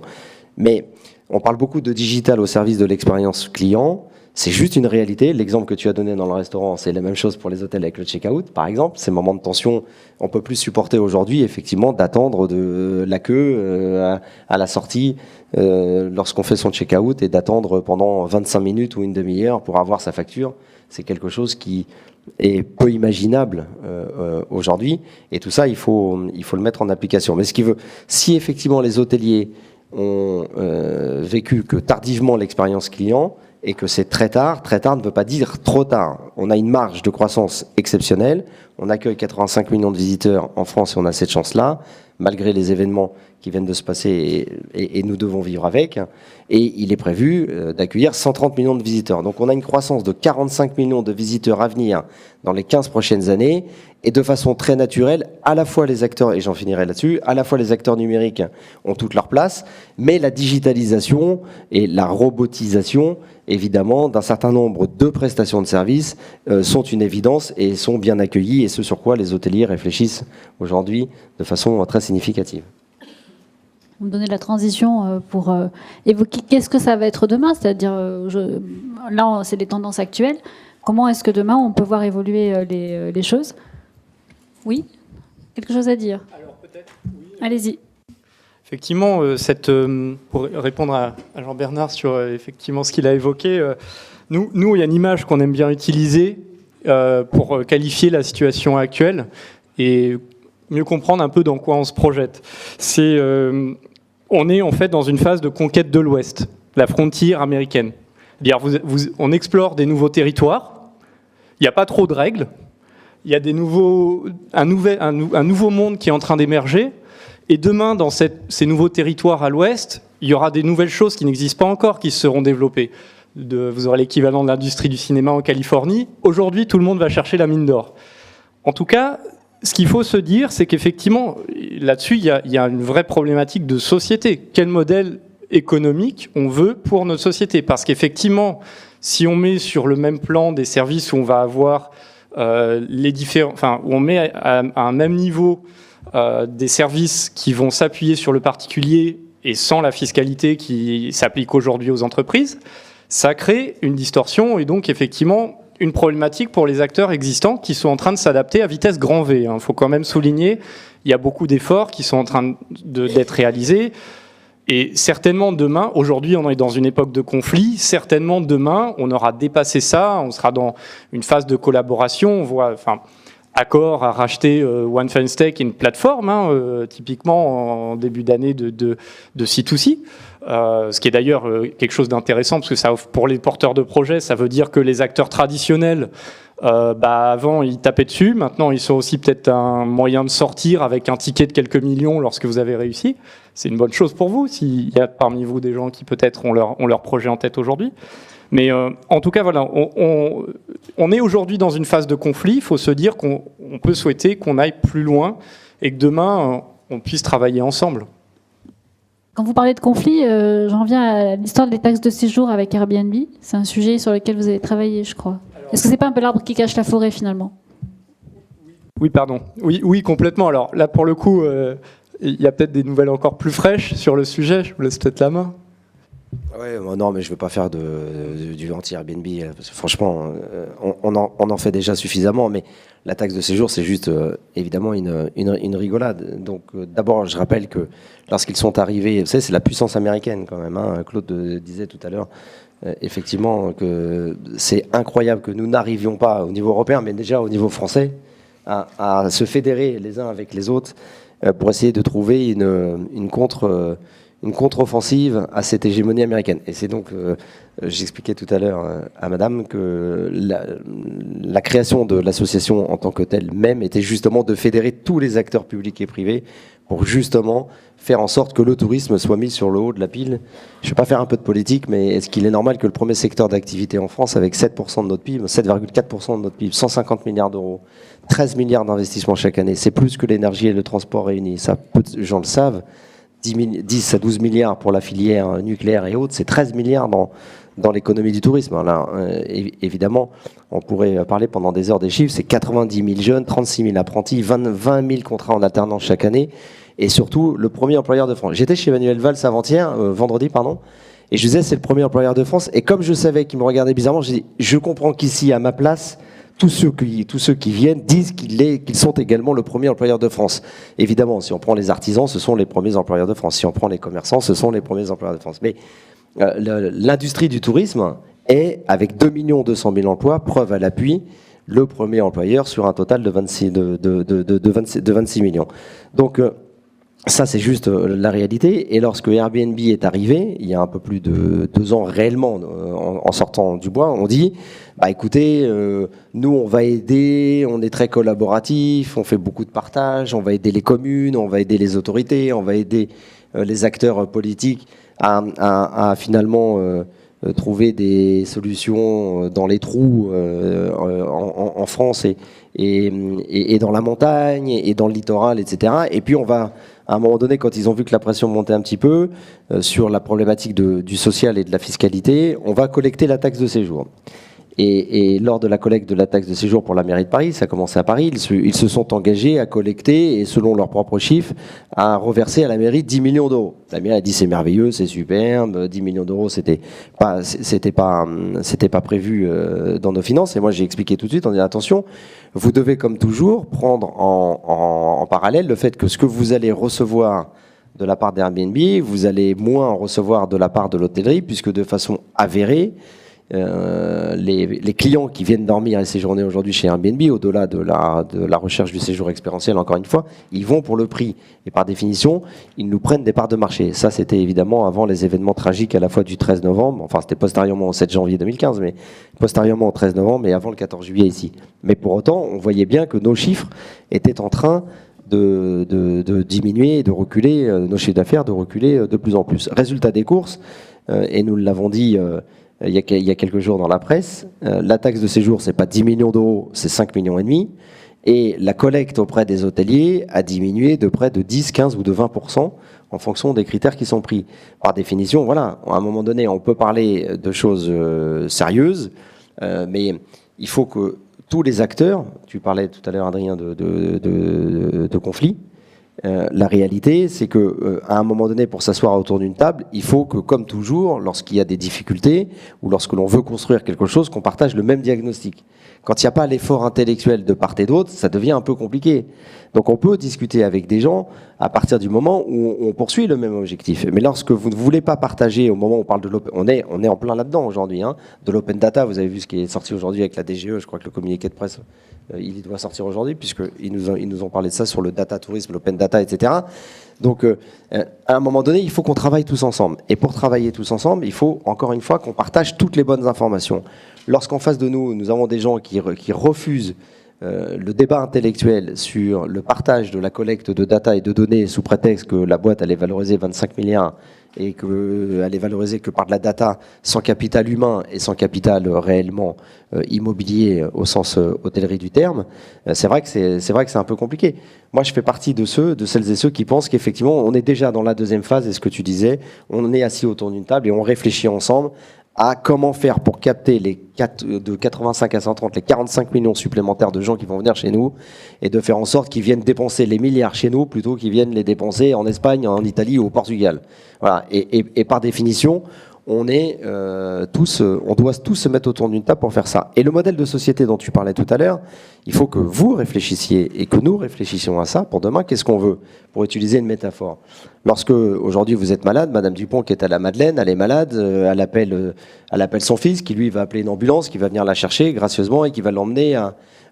Mais on parle beaucoup de digital au service de l'expérience client. C'est juste une réalité. L'exemple que tu as donné dans le restaurant, c'est la même chose pour les hôtels avec le check-out, par exemple. Ces moments de tension, on peut plus supporter aujourd'hui, effectivement, d'attendre de la queue à la sortie lorsqu'on fait son check-out et d'attendre pendant 25 minutes ou une demi-heure pour avoir sa facture. C'est quelque chose qui est peu imaginable aujourd'hui. Et tout ça, il faut le mettre en application. Mais si effectivement les hôteliers ont vécu que tardivement l'expérience client, et que c'est très tard ne veut pas dire trop tard. On a une marge de croissance exceptionnelle, on accueille 85 millions de visiteurs en France et on a cette chance-là, malgré les événements qui viennent de se passer et nous devons vivre avec. Et il est prévu d'accueillir 130 millions de visiteurs. Donc on a une croissance de 45 millions de visiteurs à venir dans les 15 prochaines années. Et de façon très naturelle, à la fois les acteurs, et j'en finirai là-dessus, à la fois les acteurs numériques ont toute leur place, mais la digitalisation et la robotisation, évidemment, d'un certain nombre de prestations de services sont une évidence et sont bien accueillies, et ce sur quoi les hôteliers réfléchissent aujourd'hui de façon très significative. Vous me donnez la transition pour évoquer qu'est-ce que ça va être demain, c'est-à-dire, là, c'est les tendances actuelles. Comment est-ce que demain, on peut voir évoluer les choses ? Oui ? Quelque chose à dire ? Alors peut-être, oui. Allez-y. Effectivement, pour répondre à Jean-Bernard sur effectivement ce qu'il a évoqué, nous, il y a une image qu'on aime bien utiliser pour qualifier la situation actuelle et mieux comprendre un peu dans quoi on se projette. On est en fait dans une phase de conquête de l'Ouest, la frontière américaine. C'est-à-dire, on explore des nouveaux territoires, il n'y a pas trop de règles, il y a un nouveau monde qui est en train d'émerger, et demain, dans ces nouveaux territoires à l'Ouest, il y aura des nouvelles choses qui n'existent pas encore, qui seront développées. Vous aurez l'équivalent de l'industrie du cinéma en Californie. Aujourd'hui, tout le monde va chercher la mine d'or. En tout cas, ce qu'il faut se dire, c'est qu'effectivement, là-dessus, il y a une vraie problématique de société. Quel modèle économique on veut pour notre société ? Parce qu'effectivement, si on met sur le même plan des services où on va avoir où on met à un même niveau des services qui vont s'appuyer sur le particulier et sans la fiscalité qui s'applique aujourd'hui aux entreprises, ça crée une distorsion et donc effectivement une problématique pour les acteurs existants qui sont en train de s'adapter à vitesse grand V. Il faut quand même souligner, il y a beaucoup d'efforts qui sont en train d'être réalisés. Et certainement demain, aujourd'hui on est dans une époque de conflit, certainement demain on aura dépassé ça, on sera dans une phase de collaboration, on voit, Accor a racheté One Fine Steak, une plateforme, typiquement en début d'année de C2C. Ce qui est d'ailleurs quelque chose d'intéressant, parce que ça offre pour les porteurs de projets, ça veut dire que les acteurs traditionnels, avant ils tapaient dessus, maintenant ils sont aussi peut-être un moyen de sortir avec un ticket de quelques millions lorsque vous avez réussi. C'est une bonne chose pour vous, s'il y a parmi vous des gens qui peut-être ont leur projet en tête aujourd'hui. Mais en tout cas, voilà, on est aujourd'hui dans une phase de conflit. Il faut se dire qu'on peut souhaiter qu'on aille plus loin et que demain, on puisse travailler ensemble. Quand vous parlez de conflit, j'en viens à l'histoire des taxes de séjour avec Airbnb. C'est un sujet sur lequel vous avez travaillé, je crois. Est-ce que c'est pas un peu l'arbre qui cache la forêt, finalement? Oui, pardon. Oui, complètement. Alors là, pour le coup, il y a peut-être des nouvelles encore plus fraîches sur le sujet. Je vous laisse peut-être la main. Ouais, non, mais je ne veux pas faire du anti-Airbnb, parce que franchement, on en fait déjà suffisamment, mais la taxe de séjour, c'est juste évidemment une rigolade. Donc d'abord, je rappelle que lorsqu'ils sont arrivés, vous savez, c'est la puissance américaine quand même, hein. Claude disait tout à l'heure, effectivement, que c'est incroyable que nous n'arrivions pas au niveau européen, mais déjà au niveau français, à se fédérer les uns avec les autres pour essayer de trouver une contre-offensive à cette hégémonie américaine. Et c'est donc, j'expliquais tout à l'heure à madame que la création de l'association en tant que telle même était justement de fédérer tous les acteurs publics et privés pour justement faire en sorte que le tourisme soit mis sur le haut de la pile. Je ne vais pas faire un peu de politique, mais est-ce qu'il est normal que le premier secteur d'activité en France, avec 7% de notre PIB, 7,4% de notre PIB, 150 milliards d'euros, 13 milliards d'investissements chaque année, c'est plus que l'énergie et le transport réunis, ça, peu de gens le savent, 10 à 12 milliards pour la filière nucléaire et autres, c'est 13 milliards dans l'économie du tourisme. Là, évidemment, on pourrait parler pendant des heures des chiffres, c'est 90 000 jeunes, 36 000 apprentis, 20 000 contrats en alternance chaque année, et surtout le premier employeur de France. J'étais chez Manuel Valls vendredi, et je disais c'est le premier employeur de France, et comme je savais qu'il me regardait bizarrement, j'ai dit, je comprends qu'ici, à ma place, tous ceux qui viennent disent qu'ils sont également le premier employeur de France. Évidemment, si on prend les artisans, ce sont les premiers employeurs de France. Si on prend les commerçants, ce sont les premiers employeurs de France. Mais l'industrie du tourisme est, avec 2 200 000 emplois, preuve à l'appui, le premier employeur sur un total de 26 millions. Donc, ça, c'est juste la réalité. Et lorsque Airbnb est arrivé, il y a un peu plus de 2 ans réellement, en sortant du bois, on dit, écoutez, nous, on va aider, on est très collaboratif, on fait beaucoup de partage, on va aider les communes, on va aider les autorités, on va aider les acteurs politiques à finalement trouver des solutions dans les trous en France et dans la montagne et dans le littoral, etc. Et puis on va, à un moment donné, quand ils ont vu que la pression montait un petit peu sur la problématique du social et de la fiscalité, on va collecter la taxe de séjour. Et lors de la collecte de la taxe de séjour pour la mairie de Paris, ça a commencé à Paris, ils se sont engagés à collecter, et selon leurs propres chiffres, à reverser à la mairie 10 millions d'euros. La mairie a dit c'est merveilleux, c'est superbe, 10 millions d'euros, c'était pas prévu dans nos finances. Et moi j'ai expliqué tout de suite, on dit attention, vous devez comme toujours prendre en parallèle le fait que ce que vous allez recevoir de la part d'Airbnb, vous allez moins en recevoir de la part de l'hôtellerie, puisque de façon avérée, les clients qui viennent dormir et séjourner aujourd'hui chez Airbnb, au-delà de la recherche du séjour expérientiel, encore une fois, ils vont pour le prix. Et par définition, ils nous prennent des parts de marché. Ça, c'était évidemment avant les événements tragiques à la fois du 13 novembre, enfin c'était postérieurement au 7 janvier 2015, mais postérieurement au 13 novembre et avant le 14 juillet ici. Mais pour autant, on voyait bien que nos chiffres étaient en train de diminuer et de reculer, nos chiffres d'affaires de reculer de plus en plus. Résultat des courses, et nous l'avons dit il y a quelques jours dans la presse, la taxe de séjour, c'est pas 10 millions d'euros, c'est 5 millions et demi. Et la collecte auprès des hôteliers a diminué de près de 10, 15 ou de 20% en fonction des critères qui sont pris. Par définition, voilà, à un moment donné, on peut parler de choses sérieuses, mais il faut que tous les acteurs, tu parlais tout à l'heure, Adrien, de conflits, la réalité, c'est que à un moment donné, pour s'asseoir autour d'une table, il faut que, comme toujours, lorsqu'il y a des difficultés ou lorsque l'on veut construire quelque chose, qu'on partage le même diagnostic. Quand il n'y a pas l'effort intellectuel de part et d'autre, ça devient un peu compliqué. Donc on peut discuter avec des gens à partir du moment où on poursuit le même objectif. Mais lorsque vous ne voulez pas partager, au moment où on parle de l'open, on est en plein là-dedans aujourd'hui, hein, de l'open data. Vous avez vu ce qui est sorti aujourd'hui avec la DGE, je crois que le communiqué de presse il doit sortir aujourd'hui, puisqu'ils nous ont parlé de ça sur le data tourisme, l'open data, etc. Donc, à un moment donné, il faut qu'on travaille tous ensemble. Et pour travailler tous ensemble, il faut, encore une fois, qu'on partage toutes les bonnes informations. Lorsqu'en face de nous, nous avons des gens qui refusent le débat intellectuel sur le partage de la collecte de data et de données sous prétexte que la boîte allait valoriser 25 milliards et qu'elle est valorisée que par de la data sans capital humain et sans capital réellement immobilier au sens hôtellerie du terme, c'est vrai que c'est un peu compliqué. Moi, je fais partie de celles et ceux qui pensent qu'effectivement, on est déjà dans la deuxième phase, et ce que tu disais, on est assis autour d'une table et on réfléchit ensemble à comment faire pour capter de 85 à 130, les 45 millions supplémentaires de gens qui vont venir chez nous, et de faire en sorte qu'ils viennent dépenser les milliards chez nous plutôt qu'ils viennent les dépenser en Espagne, en Italie ou au Portugal. Voilà. Et par définition, on doit tous se mettre autour d'une table pour faire ça. Et le modèle de société dont tu parlais tout à l'heure, il faut que vous réfléchissiez et que nous réfléchissions à ça pour demain. Qu'est-ce qu'on veut? Pour utiliser une métaphore. Lorsque aujourd'hui vous êtes malade, Madame Dupont qui est à la Madeleine, elle est malade, elle appelle son fils qui lui va appeler une ambulance, qui va venir la chercher gracieusement et qui va l'emmener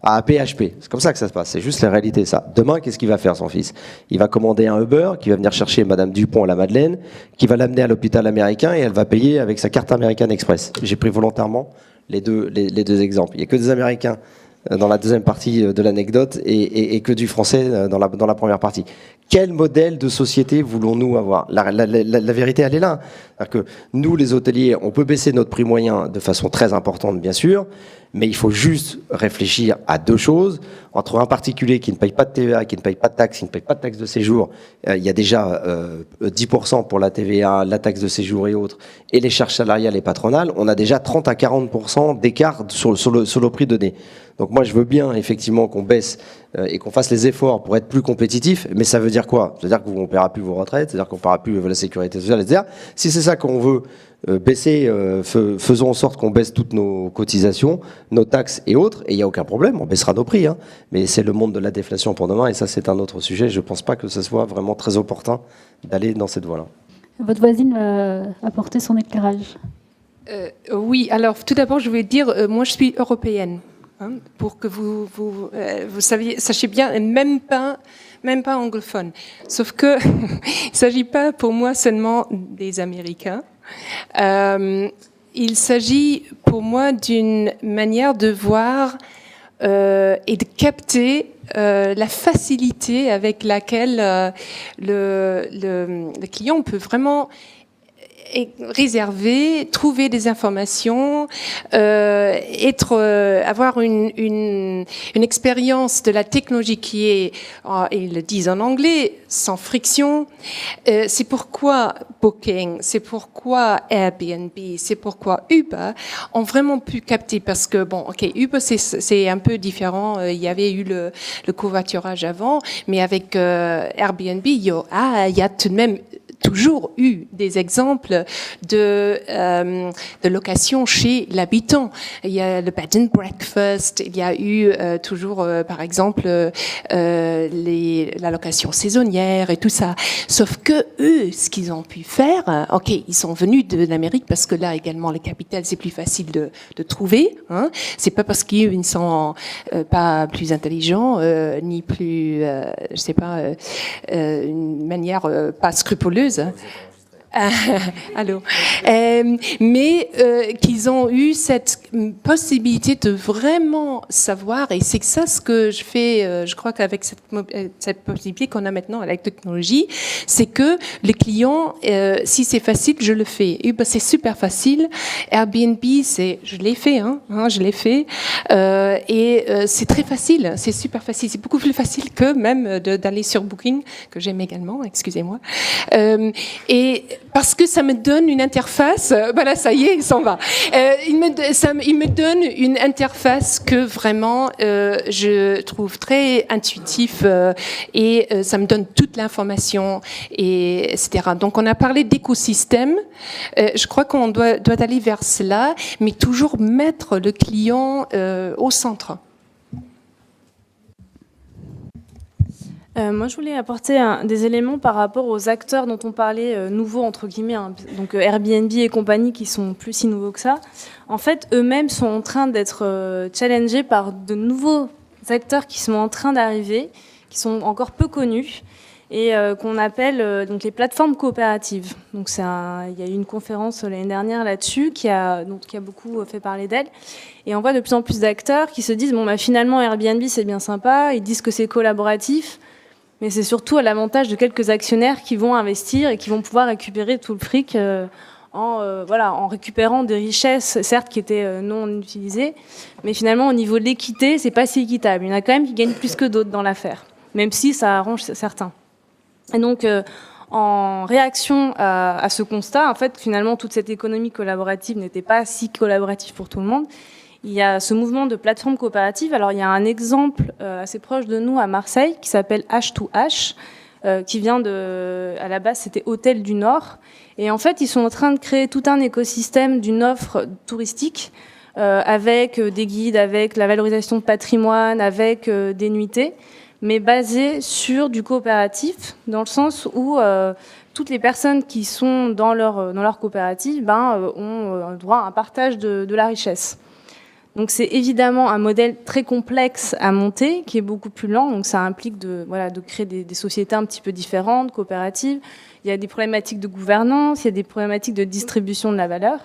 à PHP. C'est comme ça que ça se passe. C'est juste la réalité, ça. Demain, qu'est-ce qu'il va faire, son fils? Il va commander un Uber qui va venir chercher Madame Dupont à la Madeleine, qui va l'amener à l'hôpital américain et elle va payer avec sa carte American Express. J'ai pris volontairement les deux exemples. Il n'y a que des Américains dans la deuxième partie de l'anecdote et que du français dans la première partie. Quel modèle de société voulons-nous avoir? La vérité, elle est là. C'est-à-dire que nous, les hôteliers, on peut baisser notre prix moyen de façon très importante, bien sûr, mais il faut juste réfléchir à deux choses. Entre un particulier qui ne paye pas de TVA, qui ne paye pas de taxes, qui ne paye pas de taxes de séjour, il y a déjà 10% pour la TVA, la taxe de séjour et autres, et les charges salariales et patronales, on a déjà 30 à 40% d'écart sur le prix donné. Donc moi, je veux bien effectivement qu'on baisse et qu'on fasse les efforts pour être plus compétitif, mais ça veut dire quoi? Ça veut dire qu'on ne paiera plus vos retraites, c'est-à-dire qu'on ne paiera plus la sécurité sociale, etc. Si c'est ça qu'on veut baisser, faisons en sorte qu'on baisse toutes nos cotisations, nos taxes et autres, et il n'y a aucun problème, on baissera nos prix. Hein. Mais c'est le monde de la déflation pour demain, et ça c'est un autre sujet. Je ne pense pas que ce soit vraiment très opportun d'aller dans cette voie-là. Votre voisine va apporter son éclairage. Oui, alors tout d'abord je voulais dire, moi je suis européenne. Pour que vous sachiez bien, même pas anglophone. Sauf que il ne s'agit pas pour moi seulement des Américains. Il s'agit pour moi d'une manière de voir et de capter la facilité avec laquelle le client peut vraiment réserver, trouver des informations, avoir une expérience de la technologie qui est, ils le disent en anglais, sans friction. C'est pourquoi Booking, c'est pourquoi Airbnb, c'est pourquoi Uber ont vraiment pu capter, parce que bon, ok, Uber c'est un peu différent. Il y avait eu le covoiturage avant, mais avec Airbnb, il y a tout de même toujours eu des exemples de location chez l'habitant. Il y a le bed and breakfast, il y a eu toujours, par exemple, la location saisonnière et tout ça. Sauf que eux, ce qu'ils ont pu faire, ok, ils sont venus de l'Amérique parce que là également, le capital, c'est plus facile de trouver. Hein. C'est pas parce qu'ils ne sont pas plus intelligents, ni plus, je sais pas, une manière pas scrupuleuse. Allô. Mais qu'ils ont eu cette possibilité de vraiment savoir, et c'est ça ce que je fais, je crois qu'avec cette possibilité qu'on a maintenant avec la technologie, c'est que les clients, si c'est facile, je le fais. Uber, c'est super facile. Airbnb, je l'ai fait, je l'ai fait. Et c'est très facile, c'est super facile. C'est beaucoup plus facile que même d'aller sur Booking, que j'aime également, excusez-moi. Et parce que ça me donne une interface, voilà, ça y est, il s'en va. Il me donne une interface que vraiment je trouve très intuitif et ça me donne toute l'information, etc. Donc on a parlé d'écosystème. Je crois qu'on doit aller vers cela, mais toujours mettre le client au centre. Moi, je voulais apporter des éléments par rapport aux acteurs dont on parlait, nouveaux, entre guillemets, hein, donc Airbnb et compagnie, qui sont plus si nouveaux que ça. En fait, eux-mêmes sont en train d'être challengés par de nouveaux acteurs qui sont en train d'arriver, qui sont encore peu connus, et qu'on appelle donc les plateformes coopératives. Donc il y a eu une conférence l'année dernière là-dessus qui a beaucoup fait parler d'elle. Et on voit de plus en plus d'acteurs qui se disent finalement Airbnb c'est bien sympa, ils disent que c'est collaboratif, mais c'est surtout à l'avantage de quelques actionnaires qui vont investir et qui vont pouvoir récupérer tout le fric en récupérant des richesses certes qui étaient non utilisées, mais finalement au niveau de l'équité c'est pas si équitable. Il y en a quand même qui gagnent plus que d'autres dans l'affaire, même si ça arrange certains. Et donc, en réaction à ce constat, en fait, finalement, toute cette économie collaborative n'était pas si collaborative pour tout le monde. Il y a ce mouvement de plateforme coopérative. Alors, il y a un exemple assez proche de nous à Marseille qui s'appelle H2H, qui vient à la base, c'était Hôtel du Nord. Et en fait, ils sont en train de créer tout un écosystème d'une offre touristique avec des guides, avec la valorisation de patrimoine, avec des nuitées, mais basé sur du coopératif, dans le sens où toutes les personnes qui sont dans leur coopérative ont droit à un partage de la richesse. Donc c'est évidemment un modèle très complexe à monter, qui est beaucoup plus lent, donc ça implique de créer des sociétés un petit peu différentes, coopératives. Il y a des problématiques de gouvernance, il y a des problématiques de distribution de la valeur.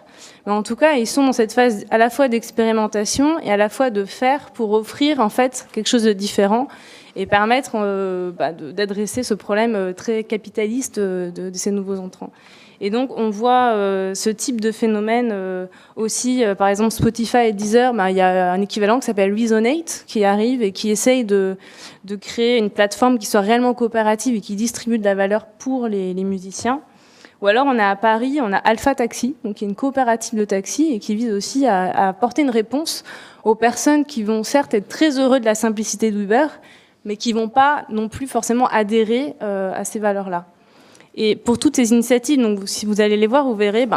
Mais en tout cas, ils sont dans cette phase à la fois d'expérimentation et à la fois de faire pour offrir en fait quelque chose de différent et permettre d'adresser ce problème très capitaliste de ces nouveaux entrants. Et donc, on voit ce type de phénomène aussi, par exemple, Spotify et Deezer, il y a un équivalent qui s'appelle Resonate, qui arrive et qui essaye de créer une plateforme qui soit réellement coopérative et qui distribue de la valeur pour les musiciens. Ou alors, on a à Paris, on a Alpha Taxi, donc qui est une coopérative de taxi et qui vise aussi à apporter une réponse aux personnes qui vont certes être très heureux de la simplicité d'Uber, mais qui vont pas non plus forcément adhérer à ces valeurs-là. Et pour toutes ces initiatives, donc si vous allez les voir, vous verrez,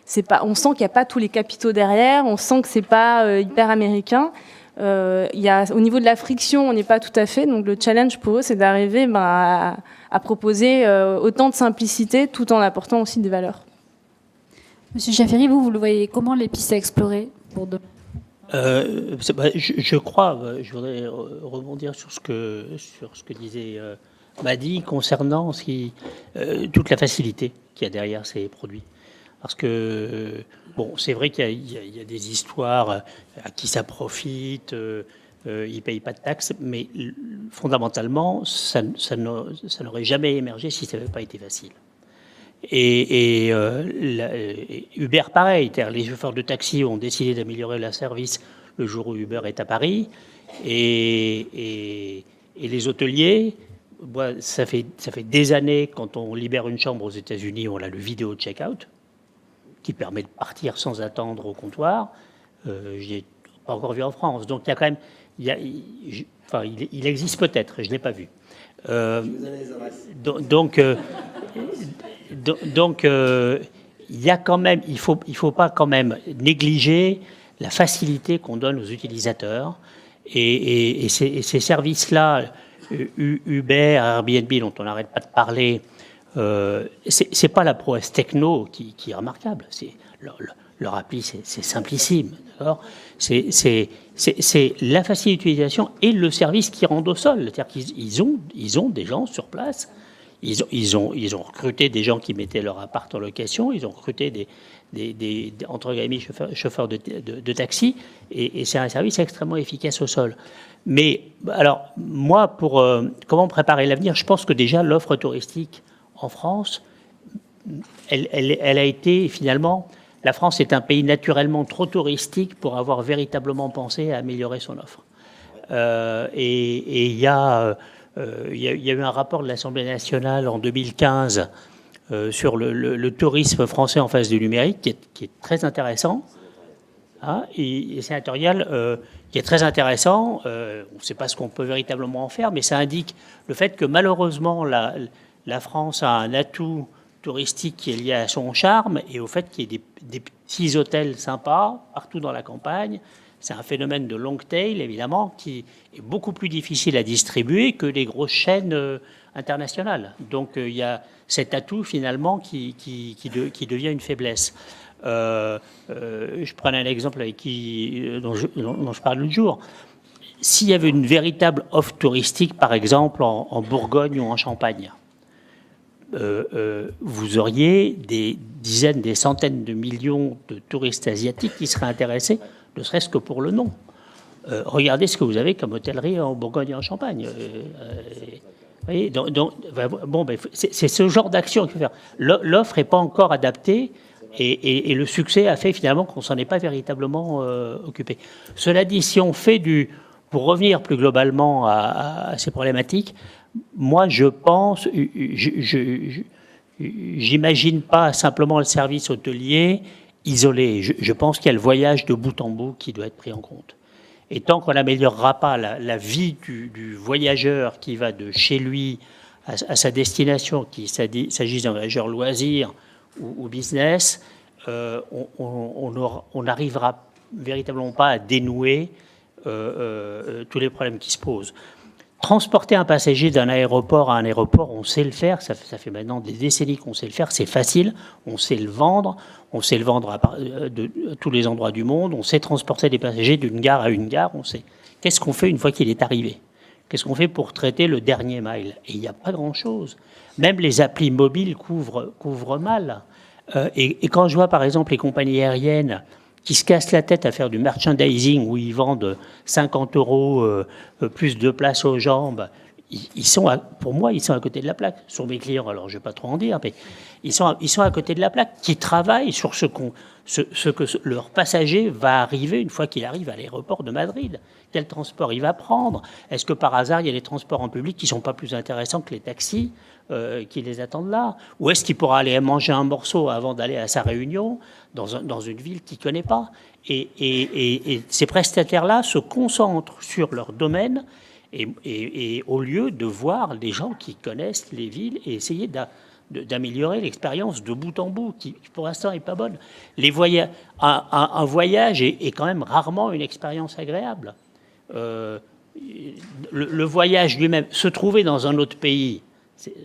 c'est pas, on sent qu'il n'y a pas tous les capitaux derrière, on sent que c'est pas hyper américain. Au niveau de la friction, on n'est pas tout à fait. Donc le challenge pour eux, c'est d'arriver à proposer autant de simplicité, tout en apportant aussi des valeurs. Monsieur Jafferi, vous le voyez comment les pistes à explorer pour demain ? Je crois, je voudrais rebondir sur ce que disait Madi concernant toute la facilité qu'il y a derrière ces produits. Parce que, c'est vrai qu'il y a des histoires à qui ça profite, ils ne payent pas de taxes, mais fondamentalement, ça n'aurait jamais émergé si ça n'avait pas été facile. Et Uber, pareil, les chauffeurs de taxi ont décidé d'améliorer leur service le jour où Uber est à Paris, et les hôteliers, ça fait des années, quand on libère une chambre aux États-Unis, on a le vidéo check-out, qui permet de partir sans attendre au comptoir. Je n'ai pas encore vu en France, donc il y a quand même, il existe peut-être, je ne l'ai pas vu. Donc, il y a quand même, il faut pas quand même négliger la facilité qu'on donne aux utilisateurs et ces services-là, Uber, Airbnb, dont on n'arrête pas de parler, c'est pas la prouesse techno qui est remarquable. C'est leur appli, c'est simplissime, d'accord. C'est la facilité d'utilisation et le service qu'ils rendent au sol. C'est-à-dire qu'ils ont des gens sur place. Ils ont recruté des gens qui mettaient leur appart en location. Ils ont recruté des entre guillemets chauffeurs de taxi. Et c'est un service extrêmement efficace au sol. Mais alors moi, pour comment préparer l'avenir, je pense que déjà l'offre touristique en France, elle a été finalement. La France est un pays naturellement trop touristique pour avoir véritablement pensé à améliorer son offre. Et il y a eu un rapport de l'Assemblée nationale en 2015 sur le tourisme français en face du numérique qui est très intéressant, et sénatorial, qui est très intéressant. On ne sait pas ce qu'on peut véritablement en faire, mais ça indique le fait que malheureusement la France a un atout touristique qui est lié à son charme et au fait qu'il y ait des petits hôtels sympas partout dans la campagne. C'est un phénomène de long tail, évidemment, qui est beaucoup plus difficile à distribuer que les grosses chaînes internationales. Donc, il y a cet atout, finalement, qui devient une faiblesse. Je prends un exemple dont je parle l'autre jour. s'il y avait une véritable offre touristique, par exemple en Bourgogne ou en Champagne, vous auriez des dizaines, des centaines de millions de touristes asiatiques qui seraient intéressés, ne serait-ce que pour le nom. Regardez ce que vous avez comme hôtellerie en Bourgogne et en Champagne. Voyez, c'est ce genre d'action qu'il faut faire. L'offre n'est pas encore adaptée et le succès a fait finalement qu'on ne s'en est pas véritablement occupé. Cela dit, si on fait pour revenir plus globalement à ces problématiques, moi je pense, j'imagine pas simplement le service hôtelier isolé. Je pense qu'il y a le voyage de bout en bout qui doit être pris en compte. Et tant qu'on n'améliorera pas la vie du voyageur qui va de chez lui à sa destination, qu'il s'agisse d'un voyageur loisir ou business, on n'arrivera véritablement pas à dénouer tous les problèmes qui se posent. Transporter un passager d'un aéroport à un aéroport, on sait le faire, ça fait maintenant des décennies qu'on sait le faire, c'est facile, on sait le vendre à tous les endroits du monde, on sait transporter des passagers d'une gare à une gare, on sait. Qu'est-ce qu'on fait une fois qu'il est arrivé? Qu'est-ce qu'on fait pour traiter le dernier mile? Et il n'y a pas grand-chose. Même les applis mobiles couvrent mal. Et quand je vois par exemple les compagnies aériennes qui se cassent la tête à faire du merchandising où ils vendent 50 € plus de place aux jambes, pour moi, ils sont à côté de la plaque. Sur mes clients, alors je ne vais pas trop en dire, mais ils sont à côté de la plaque, qui travaillent sur ce que leur passager va arriver une fois qu'il arrive à l'aéroport de Madrid. Quel transport il va prendre? Est-ce que par hasard, il y a des transports en public qui ne sont pas plus intéressants que les taxis qui les attendent là? Ou est-ce qu'il pourra aller manger un morceau avant d'aller à sa réunion dans une ville qu'il ne connaît pas? Et ces prestataires-là se concentrent sur leur domaine et au lieu de voir les gens qui connaissent les villes et essayer d'améliorer l'expérience de bout en bout, qui pour l'instant n'est pas bonne. Un voyage est quand même rarement une expérience agréable. Le voyage lui-même, se trouver dans un autre pays,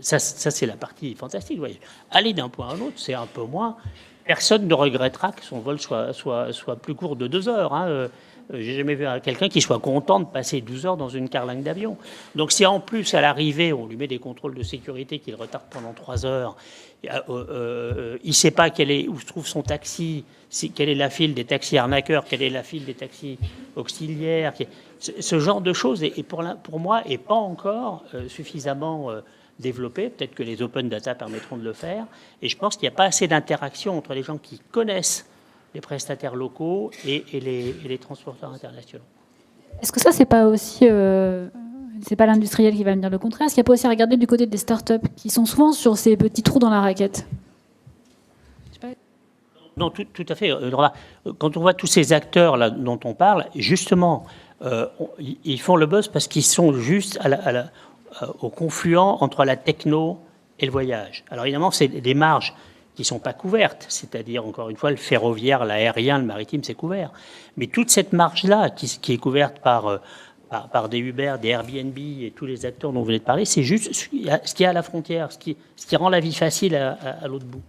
ça c'est la partie fantastique. Voyez. Aller d'un point à l'autre, c'est un peu moins. Personne ne regrettera que son vol soit plus court de 2 heures. Hein. J'ai jamais vu quelqu'un qui soit content de passer 12 heures dans une carlingue d'avion. Donc si en plus, à l'arrivée, on lui met des contrôles de sécurité qui le retardent pendant 3 heures, il ne sait pas où se trouve son taxi, quelle est la file des taxis arnaqueurs, quelle est la file des taxis auxiliaires. Ce genre de choses, pour moi, n'est pas encore suffisamment développé. Peut-être que les open data permettront de le faire. Et je pense qu'il n'y a pas assez d'interaction entre les gens qui connaissent les prestataires locaux et les transporteurs internationaux. Est-ce que ça, c'est pas aussi... c'est pas l'industriel qui va me dire le contraire? Est-ce qu'il n'y a pas aussi à regarder du côté des startups qui sont souvent sur ces petits trous dans la raquette? Non, tout à fait. Quand on voit tous ces acteurs là dont on parle, justement, ils font le buzz parce qu'ils sont juste au confluent entre la techno et le voyage. Alors évidemment, c'est des marges qui ne sont pas couvertes, c'est-à-dire, encore une fois, le ferroviaire, l'aérien, le maritime, c'est couvert. Mais toute cette marge-là, qui est couverte par des Uber, des Airbnb et tous les acteurs dont vous venez de parler, c'est juste ce qu'il y a à la frontière, ce qui rend la vie facile à l'autre bout.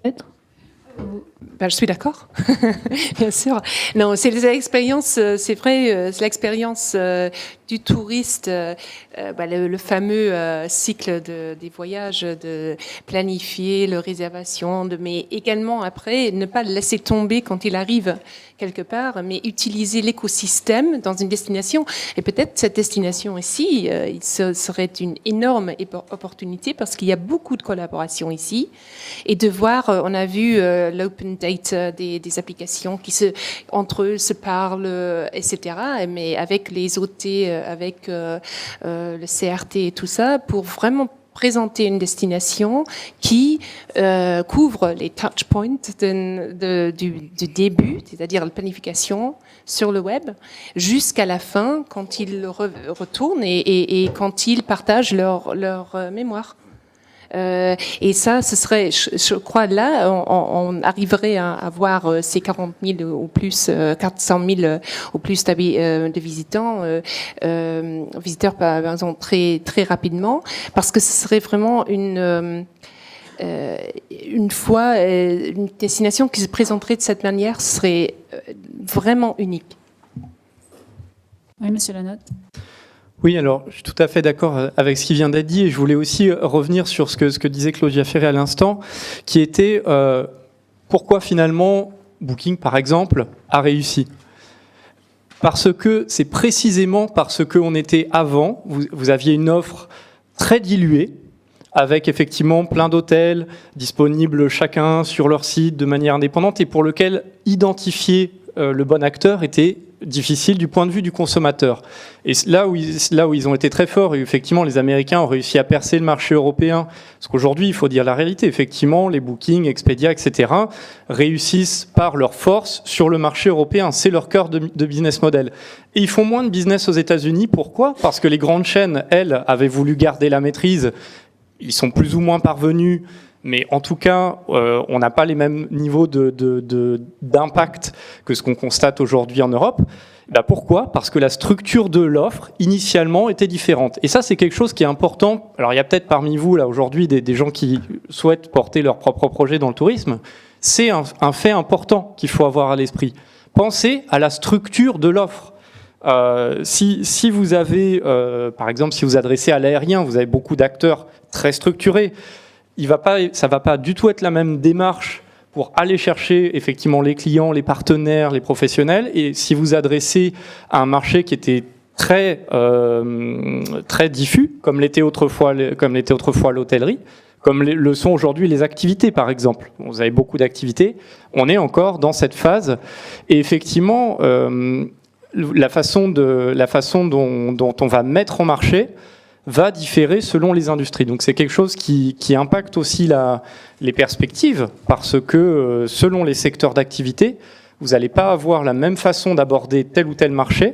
Peut-être. Ben, je suis d'accord, bien sûr. Non, c'est l'expérience, c'est vrai, c'est l'expérience du touriste, le fameux cycle des voyages, de planifier la réservation, mais également après ne pas le laisser tomber quand il arrive quelque part, mais utiliser l'écosystème dans une destination. Et peut-être cette destination ici, ce serait une énorme opportunité parce qu'il y a beaucoup de collaboration ici. Et de voir, on a vu l'open data des applications qui entre eux se parlent, etc. Mais avec les OT, avec le CRT et tout ça, pour vraiment présenter une destination qui couvre les touch points du début, c'est-à-dire la planification sur le web, jusqu'à la fin, quand ils retournent et quand ils partagent leur mémoire. Et ça, ce serait, je crois, là, on arriverait à avoir ces 40 000 ou plus, 400 000 ou plus de visiteurs, par exemple, très, très rapidement, parce que ce serait vraiment une fois une destination qui se présenterait de cette manière, ce serait vraiment unique. Oui, monsieur Lanotte. Oui, alors je suis tout à fait d'accord avec ce qui vient d'être dit et je voulais aussi revenir sur ce que disait Claudia Ferré à l'instant, qui était pourquoi finalement Booking, par exemple, a réussi. Parce que c'est précisément parce qu'on était avant, vous aviez une offre très diluée, avec effectivement plein d'hôtels disponibles chacun sur leur site de manière indépendante et pour lequel identifier le bon acteur était difficile du point de vue du consommateur. Et là où ils ont été très forts, et effectivement les Américains ont réussi à percer le marché européen, parce qu'aujourd'hui il faut dire la réalité, effectivement les Booking, Expedia, etc. réussissent par leur force sur le marché européen, c'est leur cœur de business model. Et ils font moins de business aux États-Unis, pourquoi ? Parce que les grandes chaînes, elles, avaient voulu garder la maîtrise, ils sont plus ou moins parvenus, mais en tout cas, on n'a pas les mêmes niveaux d'impact que ce qu'on constate aujourd'hui en Europe. Ben pourquoi ? Parce que la structure de l'offre, initialement, était différente. Et ça, c'est quelque chose qui est important. Alors, il y a peut-être parmi vous, là, aujourd'hui, des gens qui souhaitent porter leur propre projet dans le tourisme. C'est un fait important qu'il faut avoir à l'esprit. Pensez à la structure de l'offre. Si vous avez, par exemple, si vous adressez à l'aérien, vous avez beaucoup d'acteurs très structurés. Ça va pas du tout être la même démarche pour aller chercher effectivement les clients, les partenaires, les professionnels. Et si vous adressez à un marché qui était très diffus, comme l'était autrefois l'hôtellerie, comme le sont aujourd'hui les activités, par exemple. Vous avez beaucoup d'activités. On est encore dans cette phase. Et effectivement, la façon dont on va mettre en marché va différer selon les industries. Donc c'est quelque chose qui impacte aussi les perspectives, parce que selon les secteurs d'activité, vous n'allez pas avoir la même façon d'aborder tel ou tel marché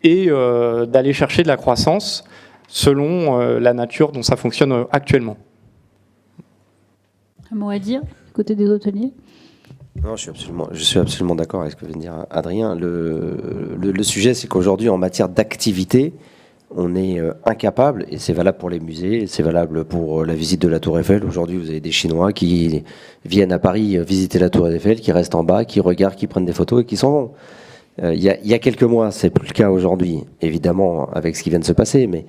et d'aller chercher de la croissance selon la nature dont ça fonctionne actuellement. Un mot à dire, côté des hôteliers ? Non, je suis absolument d'accord avec ce que vient de dire Adrien. Le sujet, c'est qu'aujourd'hui, en matière d'activité, on est incapable, et c'est valable pour les musées, c'est valable pour la visite de la Tour Eiffel. Aujourd'hui, vous avez des Chinois qui viennent à Paris visiter la Tour Eiffel, qui restent en bas, qui regardent, qui prennent des photos et qui s'en vont. Il y a quelques mois, c'est plus le cas aujourd'hui, évidemment, avec ce qui vient de se passer, mais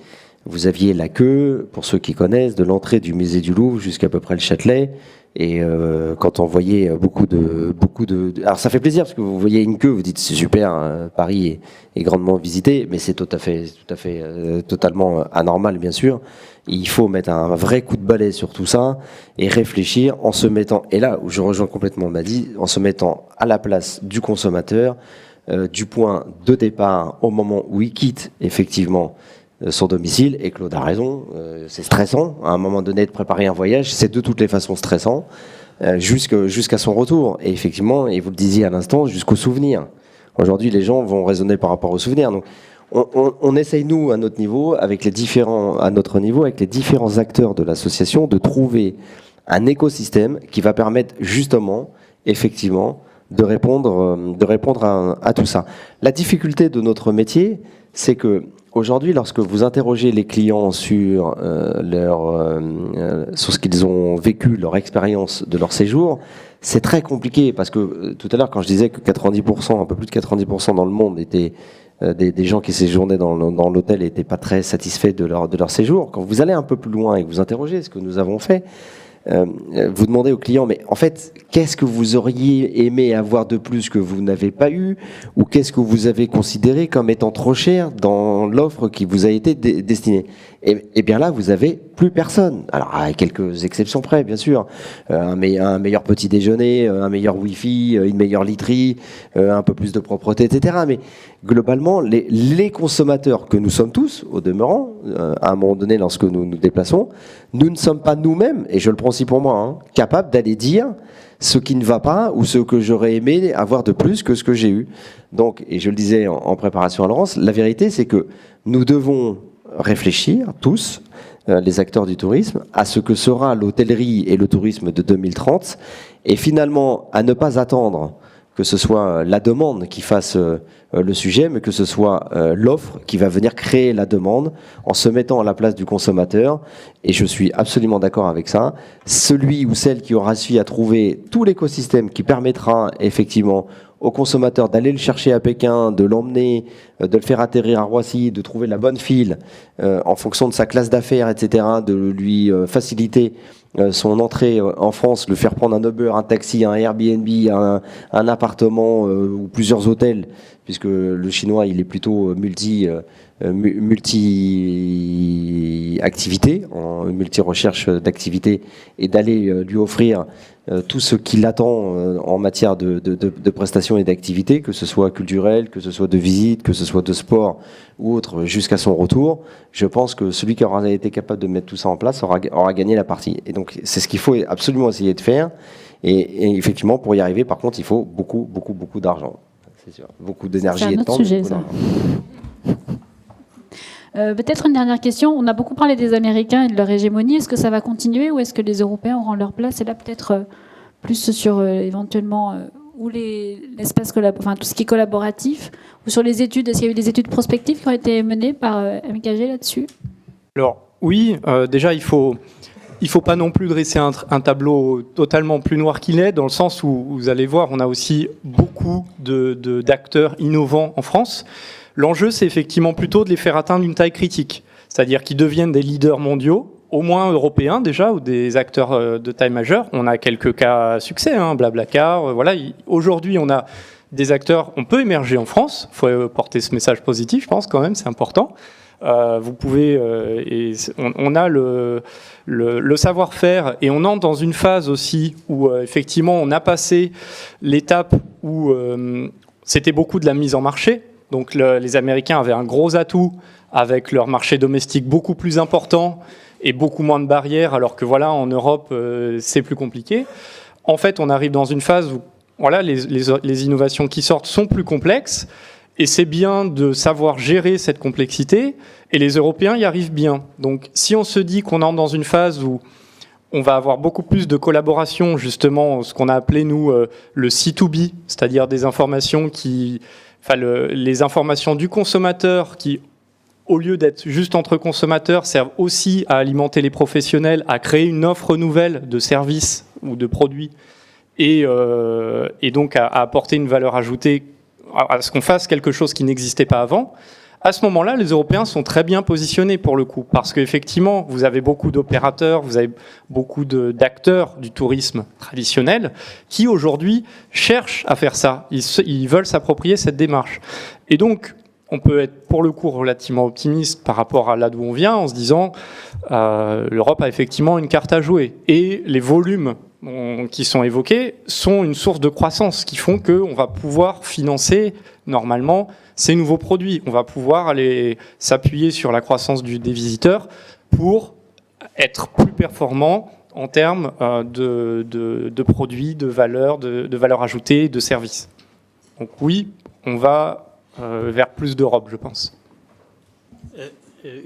vous aviez la queue, pour ceux qui connaissent, de l'entrée du musée du Louvre jusqu'à peu près le Châtelet. Et quand on voyait beaucoup de... Alors ça fait plaisir parce que vous voyez une queue, vous dites c'est super, Paris est grandement visité, mais c'est totalement anormal bien sûr. Il faut mettre un vrai coup de balai sur tout ça et réfléchir en se mettant, et là où je rejoins complètement Madi, en se mettant à la place du consommateur, du point de départ au moment où il quitte effectivement son domicile, et Claude a raison, c'est stressant, à un moment donné de préparer un voyage, c'est de toutes les façons stressant, jusqu'à son retour, et effectivement, et vous le disiez à l'instant, jusqu'au souvenir. Aujourd'hui, les gens vont raisonner par rapport au souvenir, donc on essaye, nous, à notre niveau, avec les différents acteurs de l'association, de trouver un écosystème qui va permettre justement, effectivement, de répondre à tout ça. La difficulté de notre métier, c'est que aujourd'hui, lorsque vous interrogez les clients sur sur ce qu'ils ont vécu, leur expérience de leur séjour, c'est très compliqué parce que tout à l'heure, quand je disais que 90%, un peu plus de 90% dans le monde étaient des gens qui séjournaient dans l'hôtel n'étaient pas très satisfaits de leur séjour. Quand vous allez un peu plus loin et que vous interrogez ce que nous avons fait, vous demandez aux clients, mais en fait, qu'est-ce que vous auriez aimé avoir de plus que vous n'avez pas eu, ou qu'est-ce que vous avez considéré comme étant trop cher dans l'offre qui vous a été destinée ? Et bien là, vous avez plus personne. Alors, à quelques exceptions près, bien sûr. Un meilleur petit déjeuner, un meilleur Wi-Fi, une meilleure literie, un peu plus de propreté, etc. Mais globalement, les consommateurs que nous sommes tous, au demeurant, à un moment donné, lorsque nous nous déplaçons, nous ne sommes pas nous-mêmes, et je le prends aussi pour moi, capables d'aller dire ce qui ne va pas ou ce que j'aurais aimé avoir de plus que ce que j'ai eu. Donc, et je le disais en préparation à Laurence, la vérité, c'est que nous devons réfléchir, tous, les acteurs du tourisme, à ce que sera l'hôtellerie et le tourisme de 2030, et finalement à ne pas attendre que ce soit la demande qui fasse le sujet, mais que ce soit l'offre qui va venir créer la demande en se mettant à la place du consommateur. Et je suis absolument d'accord avec ça. Celui ou celle qui aura réussi à trouver tout l'écosystème qui permettra effectivement au consommateur d'aller le chercher à Pékin, de l'emmener, de le faire atterrir à Roissy, de trouver la bonne file en fonction de sa classe d'affaires, etc., de lui faciliter son entrée en France, le faire prendre un Uber, un taxi, un Airbnb, un appartement ou plusieurs hôtels, puisque le chinois il est plutôt multi-activité, en multi-recherche d'activité, et d'aller lui offrir tout ce qui l'attend en matière de prestations et d'activités, que ce soit culturel, que ce soit de visite, que ce soit de sport ou autre, jusqu'à son retour. Je pense que celui qui aura été capable de mettre tout ça en place aura gagné la partie. Et donc, c'est ce qu'il faut absolument essayer de faire. Et effectivement, pour y arriver, par contre, il faut beaucoup d'argent. C'est sûr. Beaucoup d'énergie et de temps. C'est un autre sujet, ça. Peut-être une dernière question. On a beaucoup parlé des Américains et de leur hégémonie. Est-ce que ça va continuer ou est-ce que les Européens auront leur place? Et là, peut-être plus sur éventuellement ou l'espace enfin tout ce qui est collaboratif, ou sur les études. Est-ce qu'il y a eu des études prospectives qui ont été menées par MKG là-dessus? Alors oui, déjà il faut pas non plus dresser un tableau totalement plus noir qu'il est, dans le sens où vous allez voir, on a aussi beaucoup d'acteurs innovants en France. L'enjeu, c'est effectivement plutôt de les faire atteindre une taille critique, c'est-à-dire qu'ils deviennent des leaders mondiaux, au moins européens déjà, ou des acteurs de taille majeure. On a quelques cas à succès, Blablacar. Voilà. Aujourd'hui, on a des acteurs, on peut émerger en France. Il faut porter ce message positif, je pense quand même, c'est important. Vous pouvez, on a le savoir-faire, et on entre dans une phase aussi où effectivement on a passé l'étape où c'était beaucoup de la mise en marché. Donc les Américains avaient un gros atout avec leur marché domestique beaucoup plus important et beaucoup moins de barrières, alors que voilà, en Europe, c'est plus compliqué. En fait, on arrive dans une phase où voilà, les innovations qui sortent sont plus complexes, et c'est bien de savoir gérer cette complexité, et les Européens y arrivent bien. Donc si on se dit qu'on entre dans une phase où on va avoir beaucoup plus de collaboration, justement, ce qu'on a appelé, nous, le C2B, c'est-à-dire des informations les informations du consommateur qui, au lieu d'être juste entre consommateurs, servent aussi à alimenter les professionnels, à créer une offre nouvelle de services ou de produits, et donc à apporter une valeur ajoutée, à ce qu'on fasse quelque chose qui n'existait pas avant. À ce moment-là, les Européens sont très bien positionnés pour le coup, parce qu'effectivement, vous avez beaucoup d'opérateurs, vous avez beaucoup d'acteurs du tourisme traditionnel qui aujourd'hui cherchent à faire ça. Ils veulent s'approprier cette démarche. Et donc, on peut être pour le coup relativement optimiste par rapport à là d'où on vient, en se disant l'Europe a effectivement une carte à jouer. Et les volumes qui sont évoqués sont une source de croissance qui font qu'on va pouvoir financer normalement ces nouveaux produits. On va pouvoir aller s'appuyer sur la croissance des visiteurs pour être plus performant en termes de produits, de valeur ajoutée, de services. Donc oui, on va vers plus d'Europe, je pense.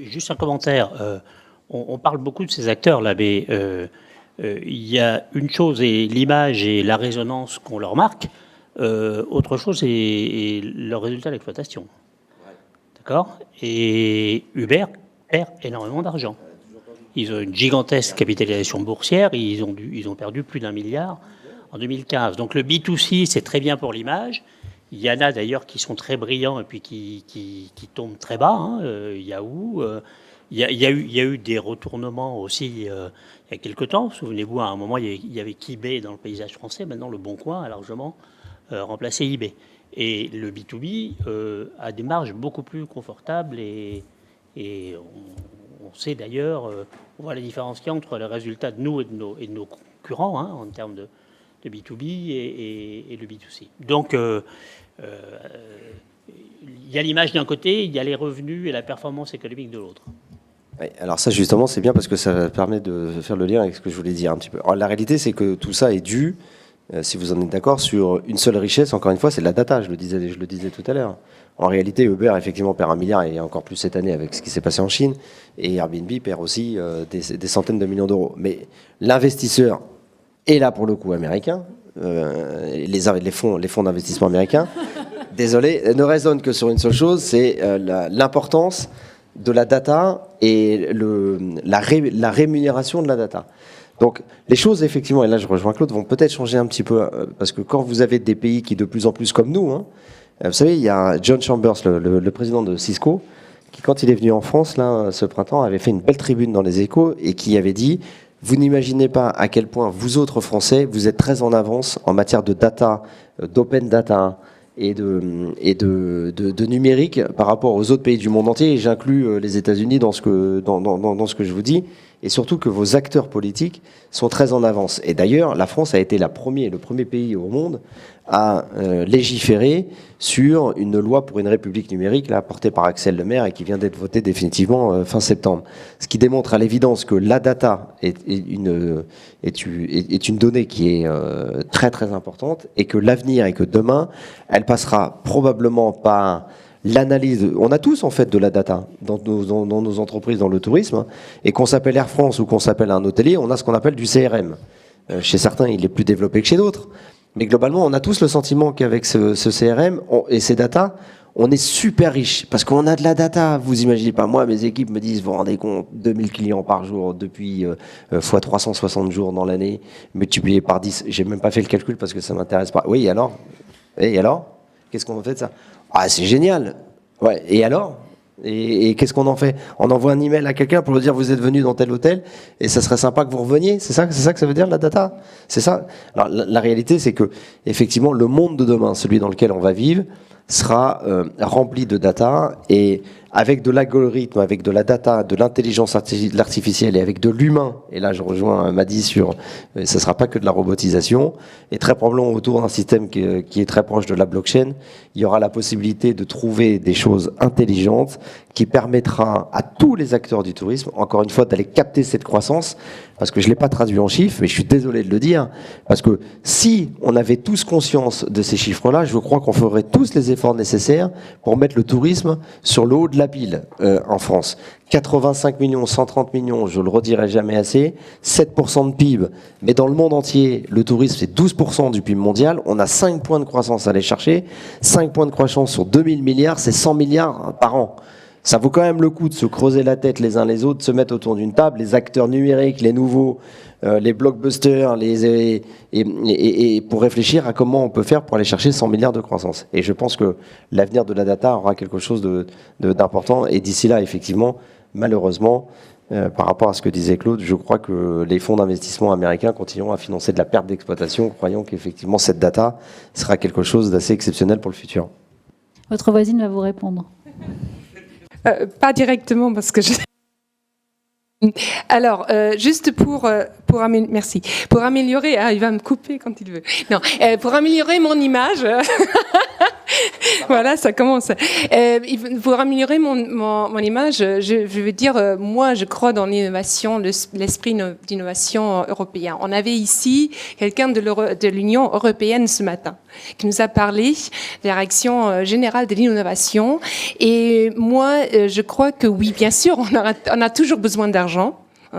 Juste un commentaire. On parle beaucoup de ces acteurs là, mais il y a une chose, et l'image et la résonance qu'on leur marque. Autre chose, c'est le résultat d'exploitation. D'accord? Et Uber perd énormément d'argent. Ils ont une gigantesque capitalisation boursière, ils ont perdu plus d'1 milliard en 2015. Donc le B2C, c'est très bien pour l'image. Il y en a d'ailleurs qui sont très brillants et puis qui tombent très bas. Yahoo. Il y a eu des retournements aussi il y a quelques temps. Souvenez-vous, à un moment, il y avait qu'eBay dans le paysage français. Maintenant, Le Bon Coin a largement remplacé eBay. Et le B2B a des marges beaucoup plus confortables et on sait d'ailleurs, on voit la différence qu'il y a entre les résultats de nous et de nos concurrents en termes de B2B et le B2C. Donc, il y a l'image d'un côté, il y a les revenus et la performance économique de l'autre. Oui, alors ça justement c'est bien parce que ça permet de faire le lien avec ce que je voulais dire un petit peu. Alors, la réalité c'est que tout ça est dû, si vous en êtes d'accord, sur une seule richesse, encore une fois, c'est la data, je le disais tout à l'heure. En réalité, Uber effectivement perd 1 milliard et encore plus cette année avec ce qui s'est passé en Chine, et Airbnb perd aussi des centaines de millions d'euros. Mais l'investisseur est là pour le coup américain, les fonds d'investissement américains, désolé, ne raisonnent que sur une seule chose, c'est l'importance de la data et la rémunération de la data. Donc les choses, effectivement, et là je rejoins Claude, vont peut-être changer un petit peu, parce que quand vous avez des pays qui de plus en plus comme nous, hein, vous savez, il y a John Chambers, le président de Cisco, qui quand il est venu en France, là, ce printemps, avait fait une belle tribune dans les Échos et qui avait dit « Vous n'imaginez pas à quel point vous autres Français, vous êtes très en avance en matière de data, d'open data, et de numérique par rapport aux autres pays du monde entier, et j'inclus les États-Unis dans ce que je vous dis, et surtout que vos acteurs politiques sont très en avance. Et d'ailleurs, la France a été le premier pays au monde à légiférer sur une loi pour une république numérique, là, portée par Axel Lemaire et qui vient d'être votée définitivement fin septembre. Ce qui démontre à l'évidence que la data est une donnée qui est très très importante, et que l'avenir et que demain, elle passera probablement par l'analyse. On a tous en fait de la data dans nos entreprises, dans le tourisme, hein, et qu'on s'appelle Air France ou qu'on s'appelle un hôtelier, on a ce qu'on appelle du CRM. Chez certains, il est plus développé que chez d'autres. Mais globalement, on a tous le sentiment qu'avec ce CRM et ces data, on est super riche. Parce qu'on a de la data. Vous imaginez pas, moi, mes équipes me disent, vous vous rendez compte, 2000 clients par jour depuis fois 360 jours dans l'année, multiplié par 10. J'ai même pas fait le calcul parce que ça m'intéresse pas. Oui, alors? Et alors? Qu'est-ce qu'on fait de ça? Ah, c'est génial. Ouais, et alors? Et qu'est-ce qu'on en fait? On envoie un email à quelqu'un pour lui dire vous êtes venu dans tel hôtel et ça serait sympa que vous reveniez. C'est ça que ça veut dire, la data? C'est ça. Alors la réalité, c'est que effectivement le monde de demain, celui dans lequel on va vivre, sera rempli de data, et avec de l'algorithme, avec de la data, de l'intelligence artificielle et avec de l'humain. Et là, je rejoins Madi sur, ça sera pas que de la robotisation, et très probablement autour d'un système qui est très proche de la blockchain, il y aura la possibilité de trouver des choses intelligentes qui permettra à tous les acteurs du tourisme, encore une fois, d'aller capter cette croissance, parce que je l'ai pas traduit en chiffres, mais je suis désolé de le dire, parce que si on avait tous conscience de ces chiffres-là, je crois qu'on ferait tous les efforts nécessaires pour mettre le tourisme sur le haut de la pile en France. 85 millions, 130 millions, je le redirai jamais assez, 7% de PIB, mais dans le monde entier, le tourisme c'est 12% du PIB mondial, on a 5 points de croissance à aller chercher, 5 points de croissance sur 2000 milliards, c'est 100 milliards par an. Ça vaut quand même le coup de se creuser la tête les uns les autres, de se mettre autour d'une table, les acteurs numériques, les nouveaux, les blockbusters, et pour réfléchir à comment on peut faire pour aller chercher 100 milliards de croissance. Et je pense que l'avenir de la data aura quelque chose d'important. Et d'ici là, effectivement, malheureusement, par rapport à ce que disait Claude, je crois que les fonds d'investissement américains continueront à financer de la perte d'exploitation, croyant qu'effectivement cette data sera quelque chose d'assez exceptiennel pour le futur. Votre voisine va vous répondre. Pas directement parce que je... Alors, juste pour merci. Pour améliorer, il va me couper quand il veut. Non, pour améliorer mon image, voilà, ça commence. Pour améliorer mon image, je veux dire, moi, je crois dans l'innovation, l'esprit d'innovation européen. On avait ici quelqu'un de l'Union européenne ce matin qui nous a parlé de la direction générale de l'innovation. Et moi, je crois que oui, bien sûr, on a toujours besoin d'argent.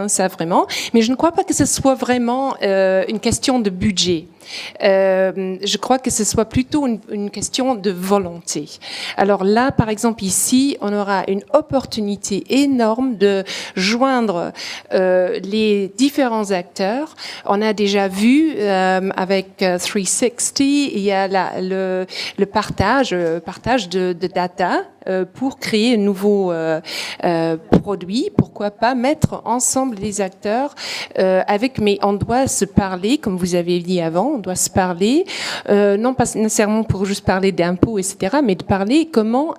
Ça vraiment, mais je ne crois pas que ce soit vraiment une question de budget. Je crois que ce soit plutôt une question de volonté. Alors là, par exemple, ici, on aura une opportunité énorme de joindre les différents acteurs. On a déjà vu avec 360, il y a le partage de data pour créer un nouveau produit. Pourquoi pas mettre ensemble les acteurs mais on doit se parler, comme vous avez dit avant, on doit se parler, non pas nécessairement pour juste parler d'impôts, etc., mais de parler comment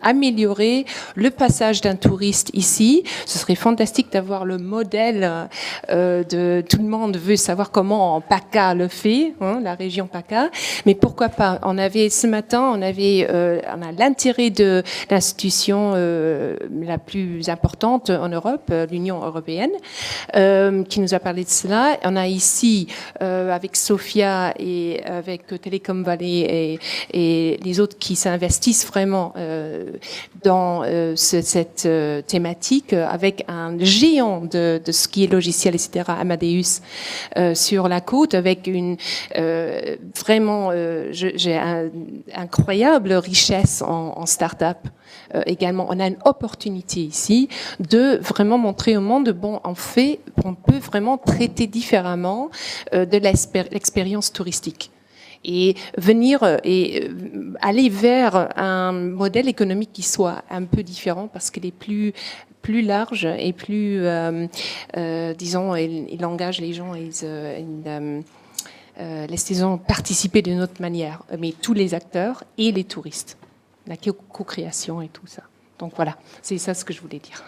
améliorer le passage d'un touriste ici. Ce serait fantastique d'avoir le modèle de tout le monde veut savoir comment PACA le fait, la région PACA, mais pourquoi pas. Ce matin, on a l'intérêt de l'institution la plus importante en Europe, l'Union européenne, qui nous a parlé de cela. On a ici, avec avec Sofia et avec Telecom Valley et les autres qui s'investissent vraiment dans cette thématique, avec un géant de ce qui est logiciel, etc., Amadeus, sur la côte, avec une vraiment j'ai incroyable richesse en start-up. Également, on a une opportunité ici de vraiment montrer au monde, bon, en fait, on peut vraiment traiter différemment de l'expérience touristique et venir et aller vers un modèle économique qui soit un peu différent parce qu'il est plus large et plus, disons, il engage les gens et laisse les gens participer d'une autre manière, mais tous les acteurs et les touristes. La co-création et tout ça. Donc voilà, c'est ça ce que je voulais dire.